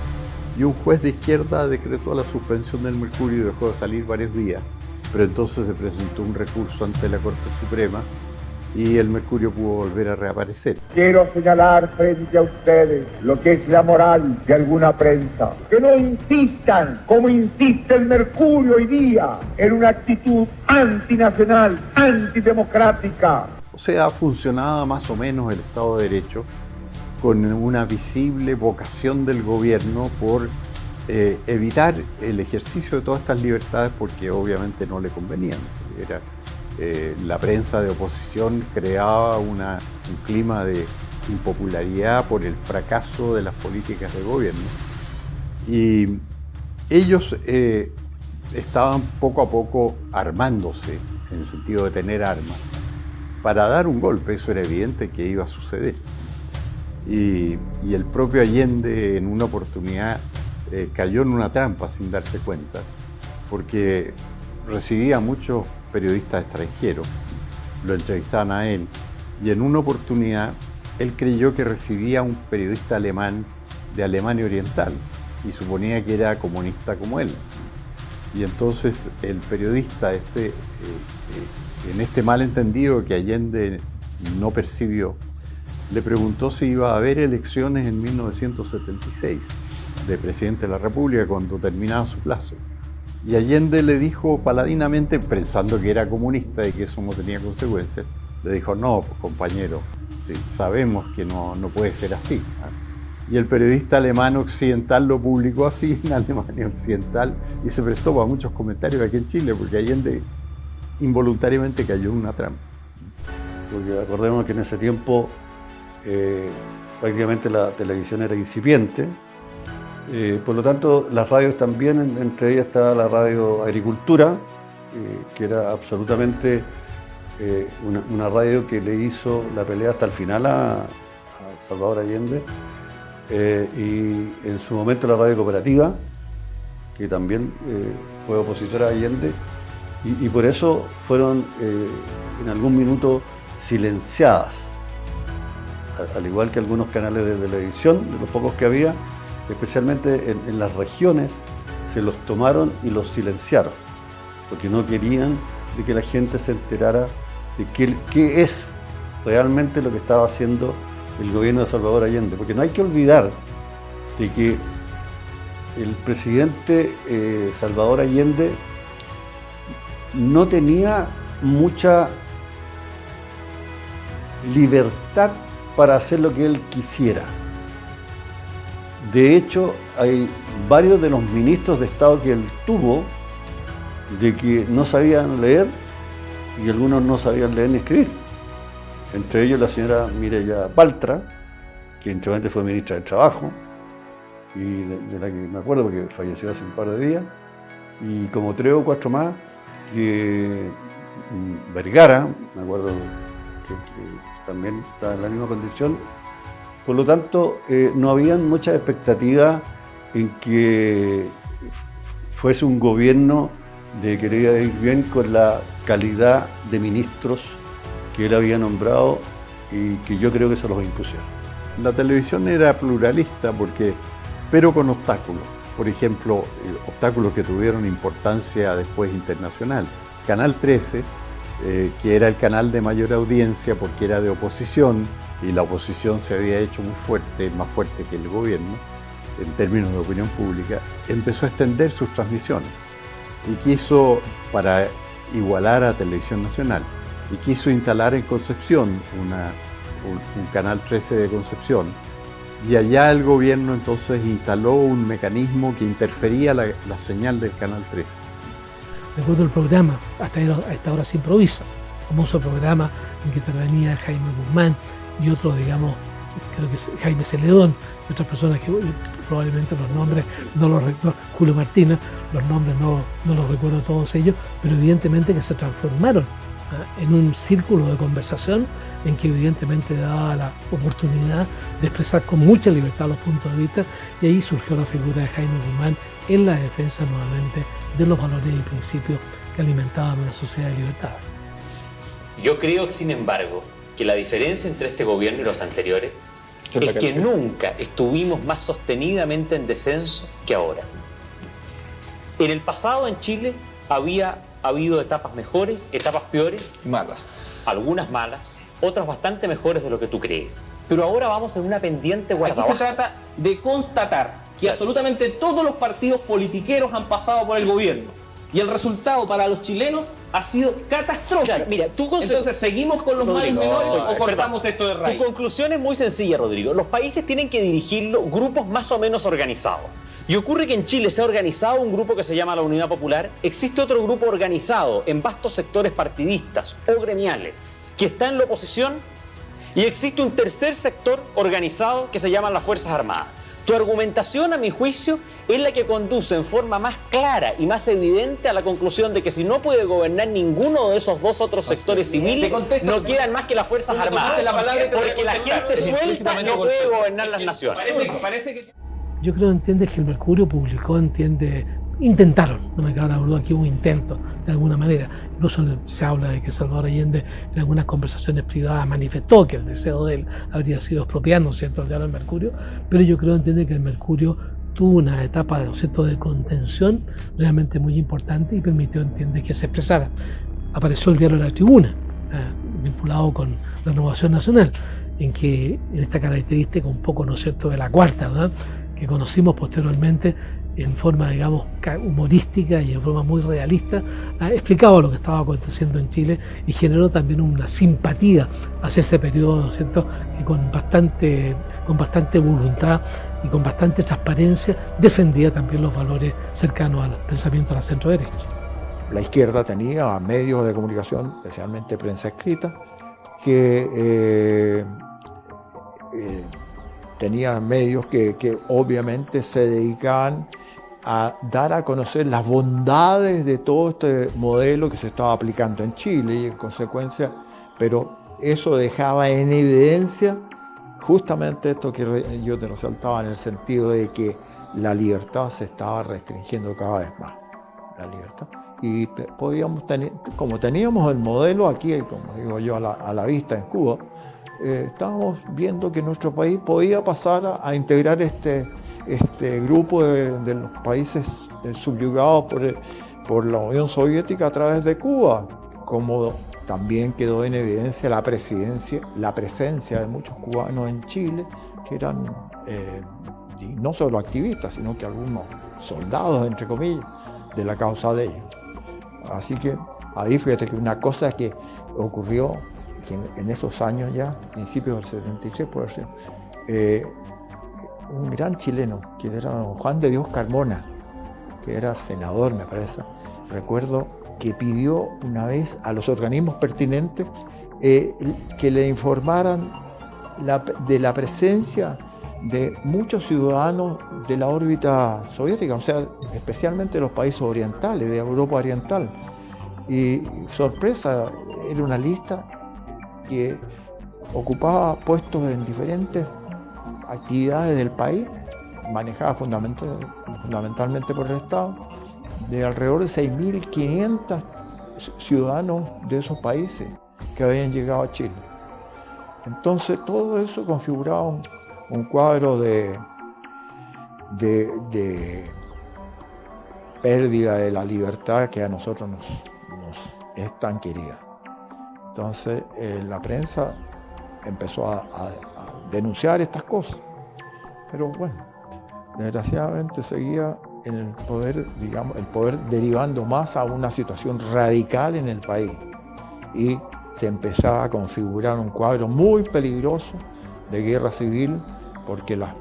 y un juez de izquierda decretó la suspensión del Mercurio y dejó de salir varios días. Pero entonces se presentó un recurso ante la Corte Suprema y el Mercurio pudo volver a reaparecer. Quiero señalar frente a ustedes lo que es la moral de alguna prensa. Que no insistan, como insiste el Mercurio hoy día, en una actitud antinacional, antidemocrática. O sea, funcionaba más o menos el Estado de Derecho con una visible vocación del gobierno por evitar el ejercicio de todas estas libertades porque obviamente no le convenían. La prensa de oposición creaba un clima de impopularidad por el fracaso de las políticas de gobierno. Y ellos estaban poco a poco armándose, en el sentido de tener armas, para dar un golpe. Eso era evidente que iba a suceder. Y el propio Allende en una oportunidad cayó en una trampa sin darse cuenta, porque recibía muchos periodistas extranjeros, lo entrevistaban a él, y en una oportunidad él creyó que recibía un periodista alemán de Alemania Oriental y suponía que era comunista como él. Y entonces el periodista, en este malentendido que Allende no percibió, le preguntó si iba a haber elecciones en 1976 de presidente de la República cuando terminaba su plazo. Y Allende le dijo paladinamente, pensando que era comunista y que eso no tenía consecuencias, le dijo: no, compañero, sí, sabemos que no puede ser así. Y el periodista alemán occidental lo publicó así en Alemania Occidental y se prestó para muchos comentarios aquí en Chile, porque Allende involuntariamente cayó en una trampa. Porque acordemos que en ese tiempo prácticamente la televisión era incipiente. Por lo tanto, las radios también, entre ellas estaba la radio Agricultura, que era absolutamente una radio que le hizo la pelea hasta el final a Salvador Allende, y en su momento la radio Cooperativa, que también fue opositora a Allende, y por eso fueron en algún minuto silenciadas, al igual que algunos canales de televisión, de los pocos que había. Especialmente en las regiones, se los tomaron y los silenciaron, porque no querían de que la gente se enterara de qué es realmente lo que estaba haciendo el gobierno de Salvador Allende. Porque no hay que olvidar de que el presidente Salvador Allende no tenía mucha libertad para hacer lo que él quisiera. De hecho, hay varios de los ministros de Estado que él tuvo de que no sabían leer y algunos no sabían leer ni escribir. Entre ellos la señora Mireya Baltra, que anteriormente fue ministra de Trabajo y de la que me acuerdo porque falleció hace un par de días, y como 3 o 4 más, que Vergara, me acuerdo que también está en la misma condición. Por lo tanto, no habían muchas expectativas en que fuese un gobierno de querer ir bien con la calidad de ministros que él había nombrado y que yo creo que se los impusieron. La televisión era pluralista pero con obstáculos. Por ejemplo, obstáculos que tuvieron importancia después internacional. Canal 13, que era el canal de mayor audiencia porque era de oposición, y la oposición se había hecho muy fuerte, más fuerte que el gobierno, en términos de opinión pública, empezó a extender sus transmisiones y quiso, para igualar a Televisión Nacional, y quiso instalar en Concepción un canal 13 de Concepción, y allá el gobierno entonces instaló un mecanismo que interfería la señal del canal 13. Recuerdo el programa, hasta esta hora se improvisa, famoso programa en que intervenía Jaime Guzmán y otros, digamos, creo que es Jaime Celedón y otras personas que probablemente los nombres no los recuerdo, Julio Martínez, los nombres no los recuerdo todos ellos, pero evidentemente que se transformaron en un círculo de conversación en que evidentemente daba la oportunidad de expresar con mucha libertad los puntos de vista, y ahí surgió la figura de Jaime Guzmán en la defensa nuevamente de los valores y principios que alimentaban una sociedad de libertad. Yo creo, sin embargo, que la diferencia entre este gobierno y los anteriores es que nunca estuvimos más sostenidamente en descenso que ahora. En el pasado en Chile había habido etapas mejores, etapas peores, malas, algunas malas, otras bastante mejores de lo que tú crees. Pero ahora vamos en una pendiente guarda Aquí abajo. se trata de constatar que absolutamente todos los partidos politiqueros han pasado por el gobierno y el resultado para los chilenos ha sido catastrófico. Claro, mira, entonces, ¿seguimos con los males menores o cortamos esto de raíz? Tu conclusión es muy sencilla, Rodrigo. Los países tienen que dirigirlo grupos más o menos organizados. Y ocurre que en Chile se ha organizado un grupo que se llama la Unidad Popular, existe otro grupo organizado en vastos sectores partidistas o gremiales que está en la oposición, y existe un tercer sector organizado que se llaman las Fuerzas Armadas. Tu argumentación, a mi juicio, es la que conduce en forma más clara y más evidente a la conclusión de que si no puede gobernar ninguno de esos dos otros sectores civiles, no quedan más que las Fuerzas Armadas. Porque la gente suelta no puede gobernar las naciones. Parece que... Yo creo, entiendes, que el Mercurio publicó, intentaron, no me cabe la duda que hubo intentos de alguna manera. Incluso se habla de que Salvador Allende en algunas conversaciones privadas manifestó que el deseo de él habría sido expropiar, ¿no es cierto?, el diario del Mercurio, pero yo creo, entiende, que el Mercurio tuvo una etapa, ¿no es cierto?, de contención realmente muy importante y permitió, entiende, que se expresara. Apareció el diario La Tribuna, vinculado con la Renovación Nacional, en que en esta característica un poco, ¿no es cierto?, de la cuarta, ¿verdad?, que conocimos posteriormente en forma, digamos, humorística y en forma muy realista, explicaba lo que estaba aconteciendo en Chile y generó también una simpatía hacia ese periodo, ¿no es cierto?, que con bastante voluntad y con bastante transparencia defendía también los valores cercanos al pensamiento de la centro-derecha. La izquierda tenía medios de comunicación, especialmente prensa escrita, que tenía medios que obviamente se dedicaban a dar a conocer las bondades de todo este modelo que se estaba aplicando en Chile y en consecuencia, pero eso dejaba en evidencia justamente esto que yo te resaltaba, en el sentido de que la libertad se estaba restringiendo cada vez más, la libertad. Y podíamos tener, como teníamos el modelo aquí, como digo yo, a la vista en Cuba, estábamos viendo que nuestro país podía pasar a integrar este grupo de los países subyugados por la Unión Soviética a través de Cuba, como también quedó en evidencia la presencia de muchos cubanos en Chile, que eran no solo activistas, sino que algunos soldados, entre comillas, de la causa de ellos. Así que ahí fíjate que una cosa que ocurrió que en esos años ya, principios del 73, por ejemplo, un gran chileno, que era don Juan de Dios Carmona, que era senador, me parece, recuerdo que pidió una vez a los organismos pertinentes que le informaran de la presencia de muchos ciudadanos de la órbita soviética, o sea, especialmente los países orientales, de Europa Oriental. Y sorpresa, era una lista que ocupaba puestos en diferentes actividades del país, manejada fundamentalmente por el Estado, de alrededor de 6.500 ciudadanos de esos países que habían llegado a Chile. Entonces todo eso configuraba un cuadro de pérdida de la libertad que a nosotros nos es tan querida. Entonces la prensa empezó a denunciar estas cosas, pero bueno, desgraciadamente seguía en el poder, digamos, el poder derivando más a una situación radical en el país y se empezaba a configurar un cuadro muy peligroso de guerra civil porque las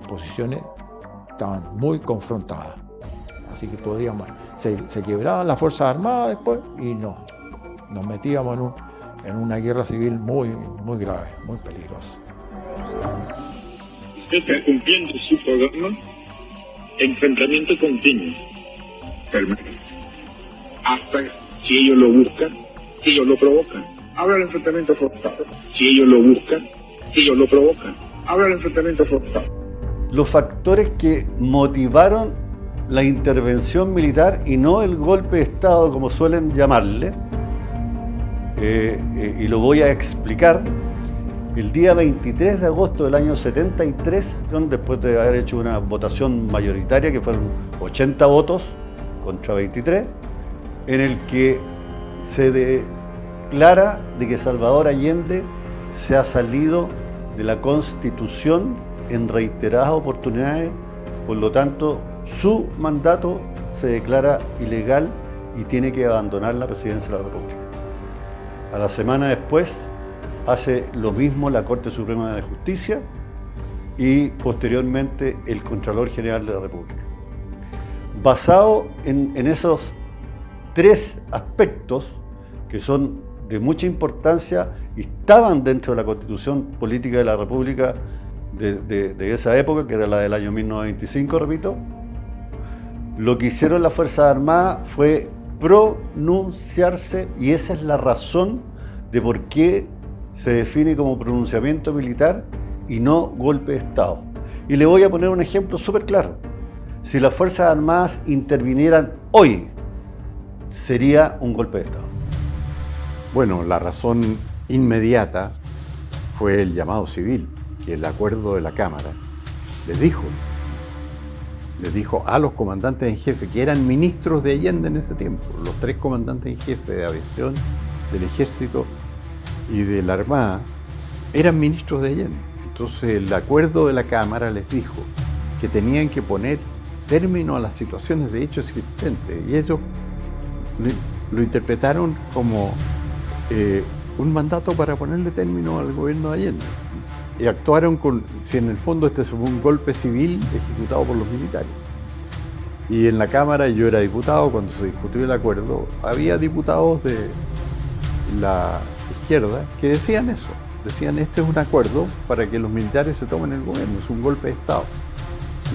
posiciones estaban muy confrontadas. Así que se quebraban las Fuerzas Armadas después y nos metíamos en una guerra civil muy, muy grave, muy peligrosa. Usted está cumpliendo su programa, enfrentamiento continuo, permanente. Hasta si ellos lo buscan, si ellos lo provocan, habrá el enfrentamiento forzado. Si ellos lo buscan, si ellos lo provocan, habrá el enfrentamiento forzado. Los factores que motivaron la intervención militar y no el golpe de Estado, como suelen llamarle, y lo voy a explicar. El día 23 de agosto del año 73, después de haber hecho una votación mayoritaria, que fueron 80 votos contra 23, en el que se declara de que Salvador Allende se ha salido de la Constitución en reiteradas oportunidades, por lo tanto su mandato se declara ilegal y tiene que abandonar la presidencia de la República. A la semana después hace lo mismo la Corte Suprema de Justicia y posteriormente el Contralor General de la República. Basado en esos tres aspectos que son de mucha importancia y estaban dentro de la Constitución Política de la República de esa época, que era la del año 1925, repito, lo que hicieron las Fuerzas Armadas fue pronunciarse, y esa es la razón de por qué se define como pronunciamiento militar y no golpe de Estado. Y le voy a poner un ejemplo súper claro. Si las Fuerzas Armadas intervinieran hoy, sería un golpe de Estado. Bueno, la razón inmediata fue el llamado civil, que el acuerdo de la Cámara les dijo a los comandantes en jefe, que eran ministros de Allende en ese tiempo, los tres comandantes en jefe de aviación, del ejército y de la Armada, eran ministros de Allende. Entonces el acuerdo de la Cámara les dijo que tenían que poner término a las situaciones de hecho existentes, y ellos lo interpretaron como un mandato para ponerle término al gobierno de Allende. Y actuaron si en el fondo este fue un golpe civil ejecutado por los militares. Y en la Cámara, yo era diputado cuando se discutió el acuerdo, había diputados de la izquierda que decían eso. Decían, este es un acuerdo para que los militares se tomen el gobierno, es un golpe de Estado.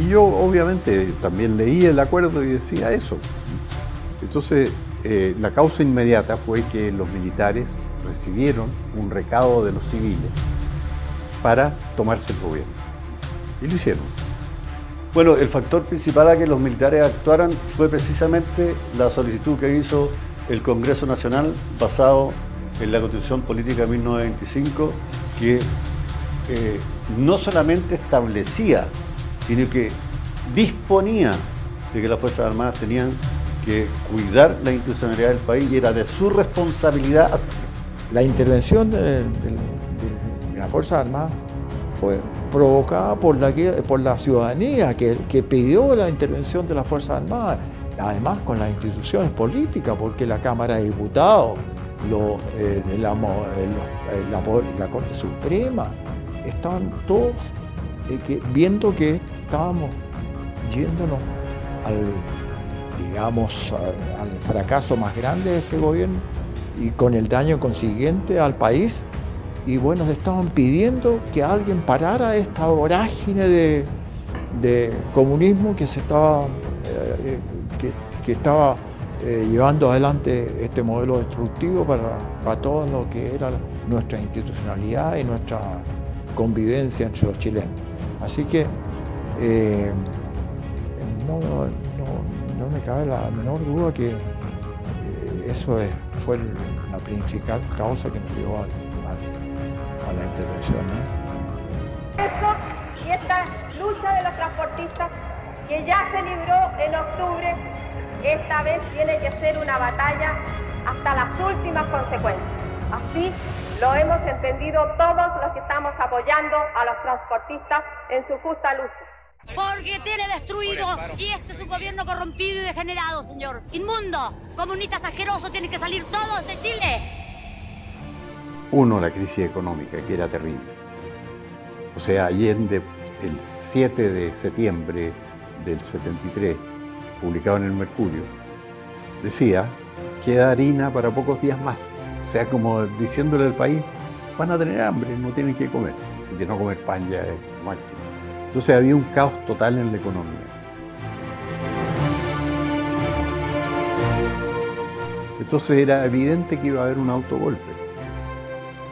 Y yo obviamente también leí el acuerdo y decía eso. Entonces la causa inmediata fue que los militares recibieron un recado de los civiles para tomarse el gobierno. Y lo hicieron. Bueno, el factor principal a que los militares actuaran fue precisamente la solicitud que hizo el Congreso Nacional basado en la Constitución Política de 1925, que no solamente establecía, sino que disponía de que las Fuerzas Armadas tenían que cuidar la institucionalidad del país y era de su responsabilidad. La intervención de las Fuerzas Armadas fue provocada por la ciudadanía que pidió la intervención de las Fuerzas Armadas, además con las instituciones políticas, porque la Cámara de Diputados, la Corte Suprema, estaban todos viendo que estábamos yéndonos al fracaso más grande de este gobierno y con el daño consiguiente al país. Y bueno, le estaban pidiendo que alguien parara esta vorágine de comunismo que se estaba llevando adelante este modelo destructivo para todo lo que era nuestra institucionalidad y nuestra convivencia entre los chilenos. Así que no me cabe la menor duda que eso fue la principal causa que nos llevó a la intervención, ¿no? Eso y esta lucha de los transportistas que ya se libró en octubre, esta vez tiene que ser una batalla hasta las últimas consecuencias. Así lo hemos entendido todos los que estamos apoyando a los transportistas en su justa lucha. Porque tiene destruido, y este es un gobierno corrompido y degenerado, señor. Inmundo, comunistas asquerosos, tienen que salir todos de Chile. Uno, la crisis económica, que era terrible. O sea, Allende, el 7 de septiembre del 73, publicado en el Mercurio, decía, queda harina para pocos días más. O sea, como diciéndole al país, van a tener hambre, no tienen que comer, porque no comer pan ya es máximo. Entonces había un caos total en la economía. Entonces era evidente que iba a haber un autogolpe.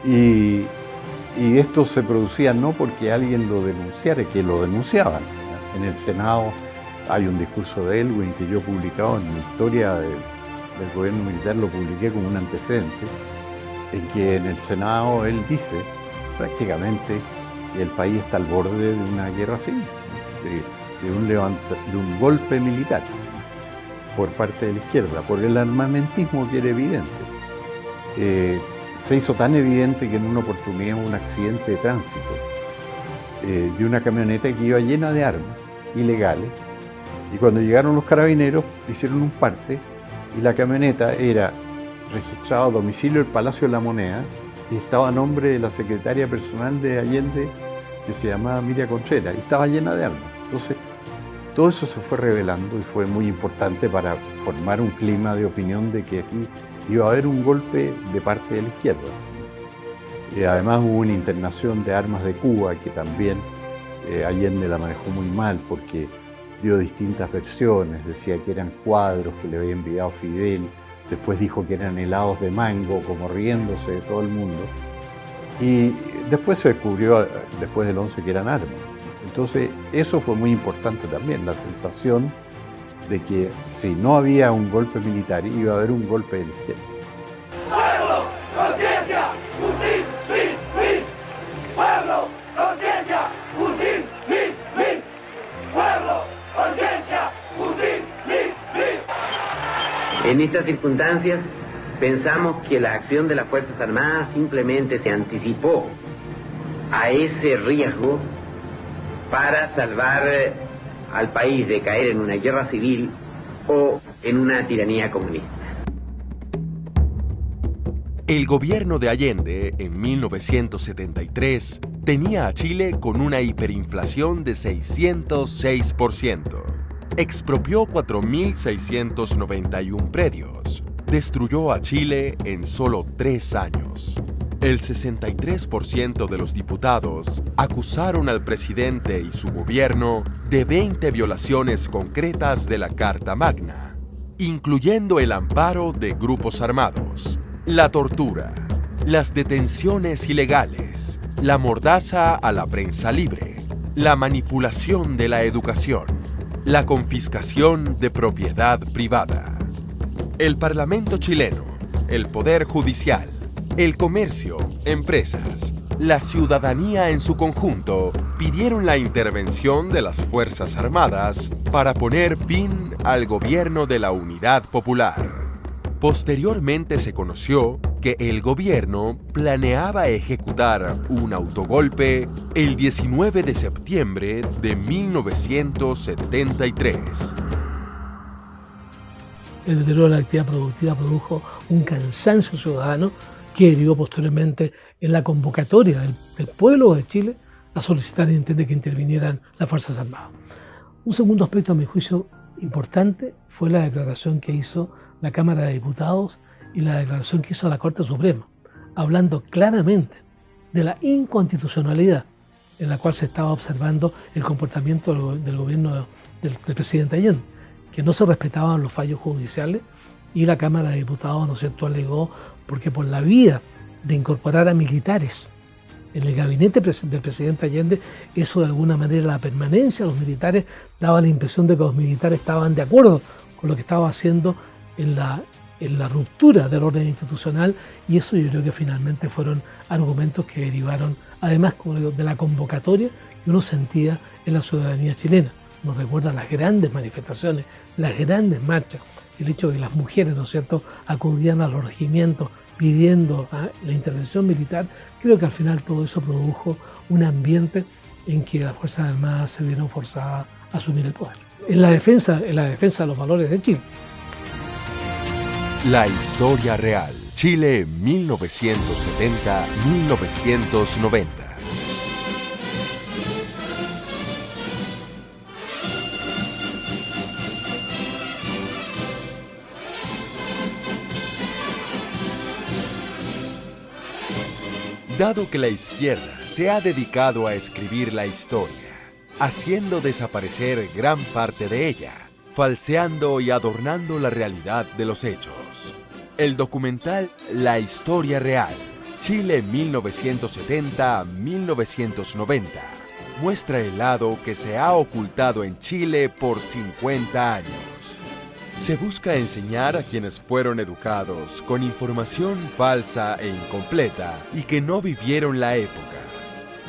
Y esto se producía no porque alguien lo denunciara, que lo denunciaban. En el Senado hay un discurso de Elwin que yo he publicado en mi historia del gobierno militar, lo publiqué como un antecedente, en que en el Senado él dice prácticamente que el país está al borde de una guerra civil, de un golpe militar por parte de la izquierda, por el armamentismo que era evidente. Se hizo tan evidente que en una oportunidad hubo un accidente de tránsito de una camioneta que iba llena de armas ilegales, y cuando llegaron los carabineros hicieron un parte y la camioneta era registrada a domicilio del Palacio de la Moneda y estaba a nombre de la secretaria personal de Allende, que se llamaba Miriam Contreras, y estaba llena de armas. Entonces, todo eso se fue revelando y fue muy importante para formar un clima de opinión de que aquí iba a haber un golpe de parte de la izquierda. Y además hubo una internación de armas de Cuba que también Allende la manejó muy mal porque dio distintas versiones, decía que eran cuadros que le había enviado Fidel, después dijo que eran helados de mango, como riéndose de todo el mundo, y después se descubrió, después del 11, que eran armas. Entonces eso fue muy importante también, la sensación de que si no había un golpe militar, iba a haber un golpe de la izquierda. ¡Pueblo, conciencia, Putin, fin, fin! ¡Pueblo, conciencia, Putin, fin, fin! ¡Pueblo, conciencia, Putin, fin, fin! En estas circunstancias, pensamos que la acción de las Fuerzas Armadas simplemente se anticipó a ese riesgo para salvar al país de caer en una guerra civil o en una tiranía comunista. El gobierno de Allende, en 1973, tenía a Chile con una hiperinflación de 606%. Expropió 4.691 predios. Destruyó a Chile en solo 3 años. El 63% de los diputados acusaron al presidente y su gobierno de 20 violaciones concretas de la Carta Magna, incluyendo el amparo de grupos armados, la tortura, las detenciones ilegales, la mordaza a la prensa libre, la manipulación de la educación, la confiscación de propiedad privada. El Parlamento chileno, el Poder Judicial, el comercio, empresas, la ciudadanía en su conjunto pidieron la intervención de las Fuerzas Armadas para poner fin al gobierno de la Unidad Popular. Posteriormente se conoció que el gobierno planeaba ejecutar un autogolpe el 19 de septiembre de 1973. El deterioro de la actividad productiva produjo un cansancio ciudadano que derivó posteriormente en la convocatoria del pueblo de Chile a solicitar que intervinieran las Fuerzas Armadas. Un segundo aspecto, a mi juicio, importante fue la declaración que hizo la Cámara de Diputados y la declaración que hizo la Corte Suprema, hablando claramente de la inconstitucionalidad en la cual se estaba observando el comportamiento del gobierno del presidente Allende, que no se respetaban los fallos judiciales, y la Cámara de Diputados, ¿no es cierto?, alegó porque por la vía de incorporar a militares en el gabinete del presidente Allende, eso de alguna manera, la permanencia de los militares, daba la impresión de que los militares estaban de acuerdo por lo que estaba haciendo en la ruptura del orden institucional, y eso yo creo que finalmente fueron argumentos que derivaron, además de la convocatoria que uno sentía en la ciudadanía chilena. Nos recuerda las grandes manifestaciones, las grandes marchas, el hecho de que las mujeres, ¿no es cierto?, acudían a los regimientos pidiendo la intervención militar. Creo que al final todo eso produjo un ambiente en que las Fuerzas Armadas se vieron forzadas a asumir el poder. En la defensa de los valores de Chile. La historia real. Chile 1970-1990. Dado que la izquierda se ha dedicado a escribir la historia, haciendo desaparecer gran parte de ella, falseando y adornando la realidad de los hechos. El documental La Historia Real, Chile 1970-1990, muestra el lado que se ha ocultado en Chile por 50 años. Se busca enseñar a quienes fueron educados con información falsa e incompleta y que no vivieron la época.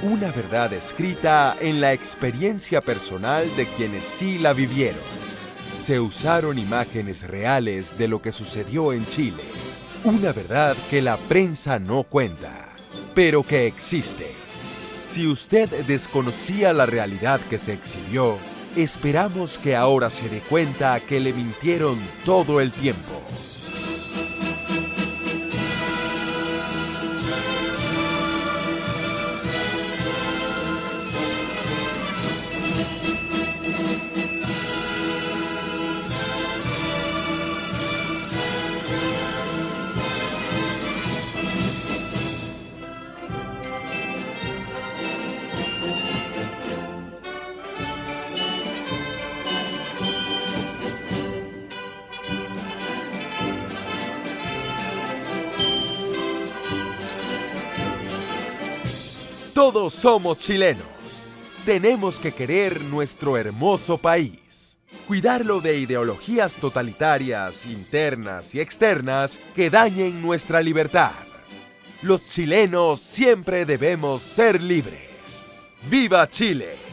Una verdad escrita en la experiencia personal de quienes sí la vivieron. Se usaron imágenes reales de lo que sucedió en Chile. Una verdad que la prensa no cuenta, pero que existe. Si usted desconocía la realidad que se exhibió, esperamos que ahora se dé cuenta que le mintieron todo el tiempo. Todos somos chilenos. Tenemos que querer nuestro hermoso país. Cuidarlo de ideologías totalitarias, internas y externas que dañen nuestra libertad. Los chilenos siempre debemos ser libres. ¡Viva Chile!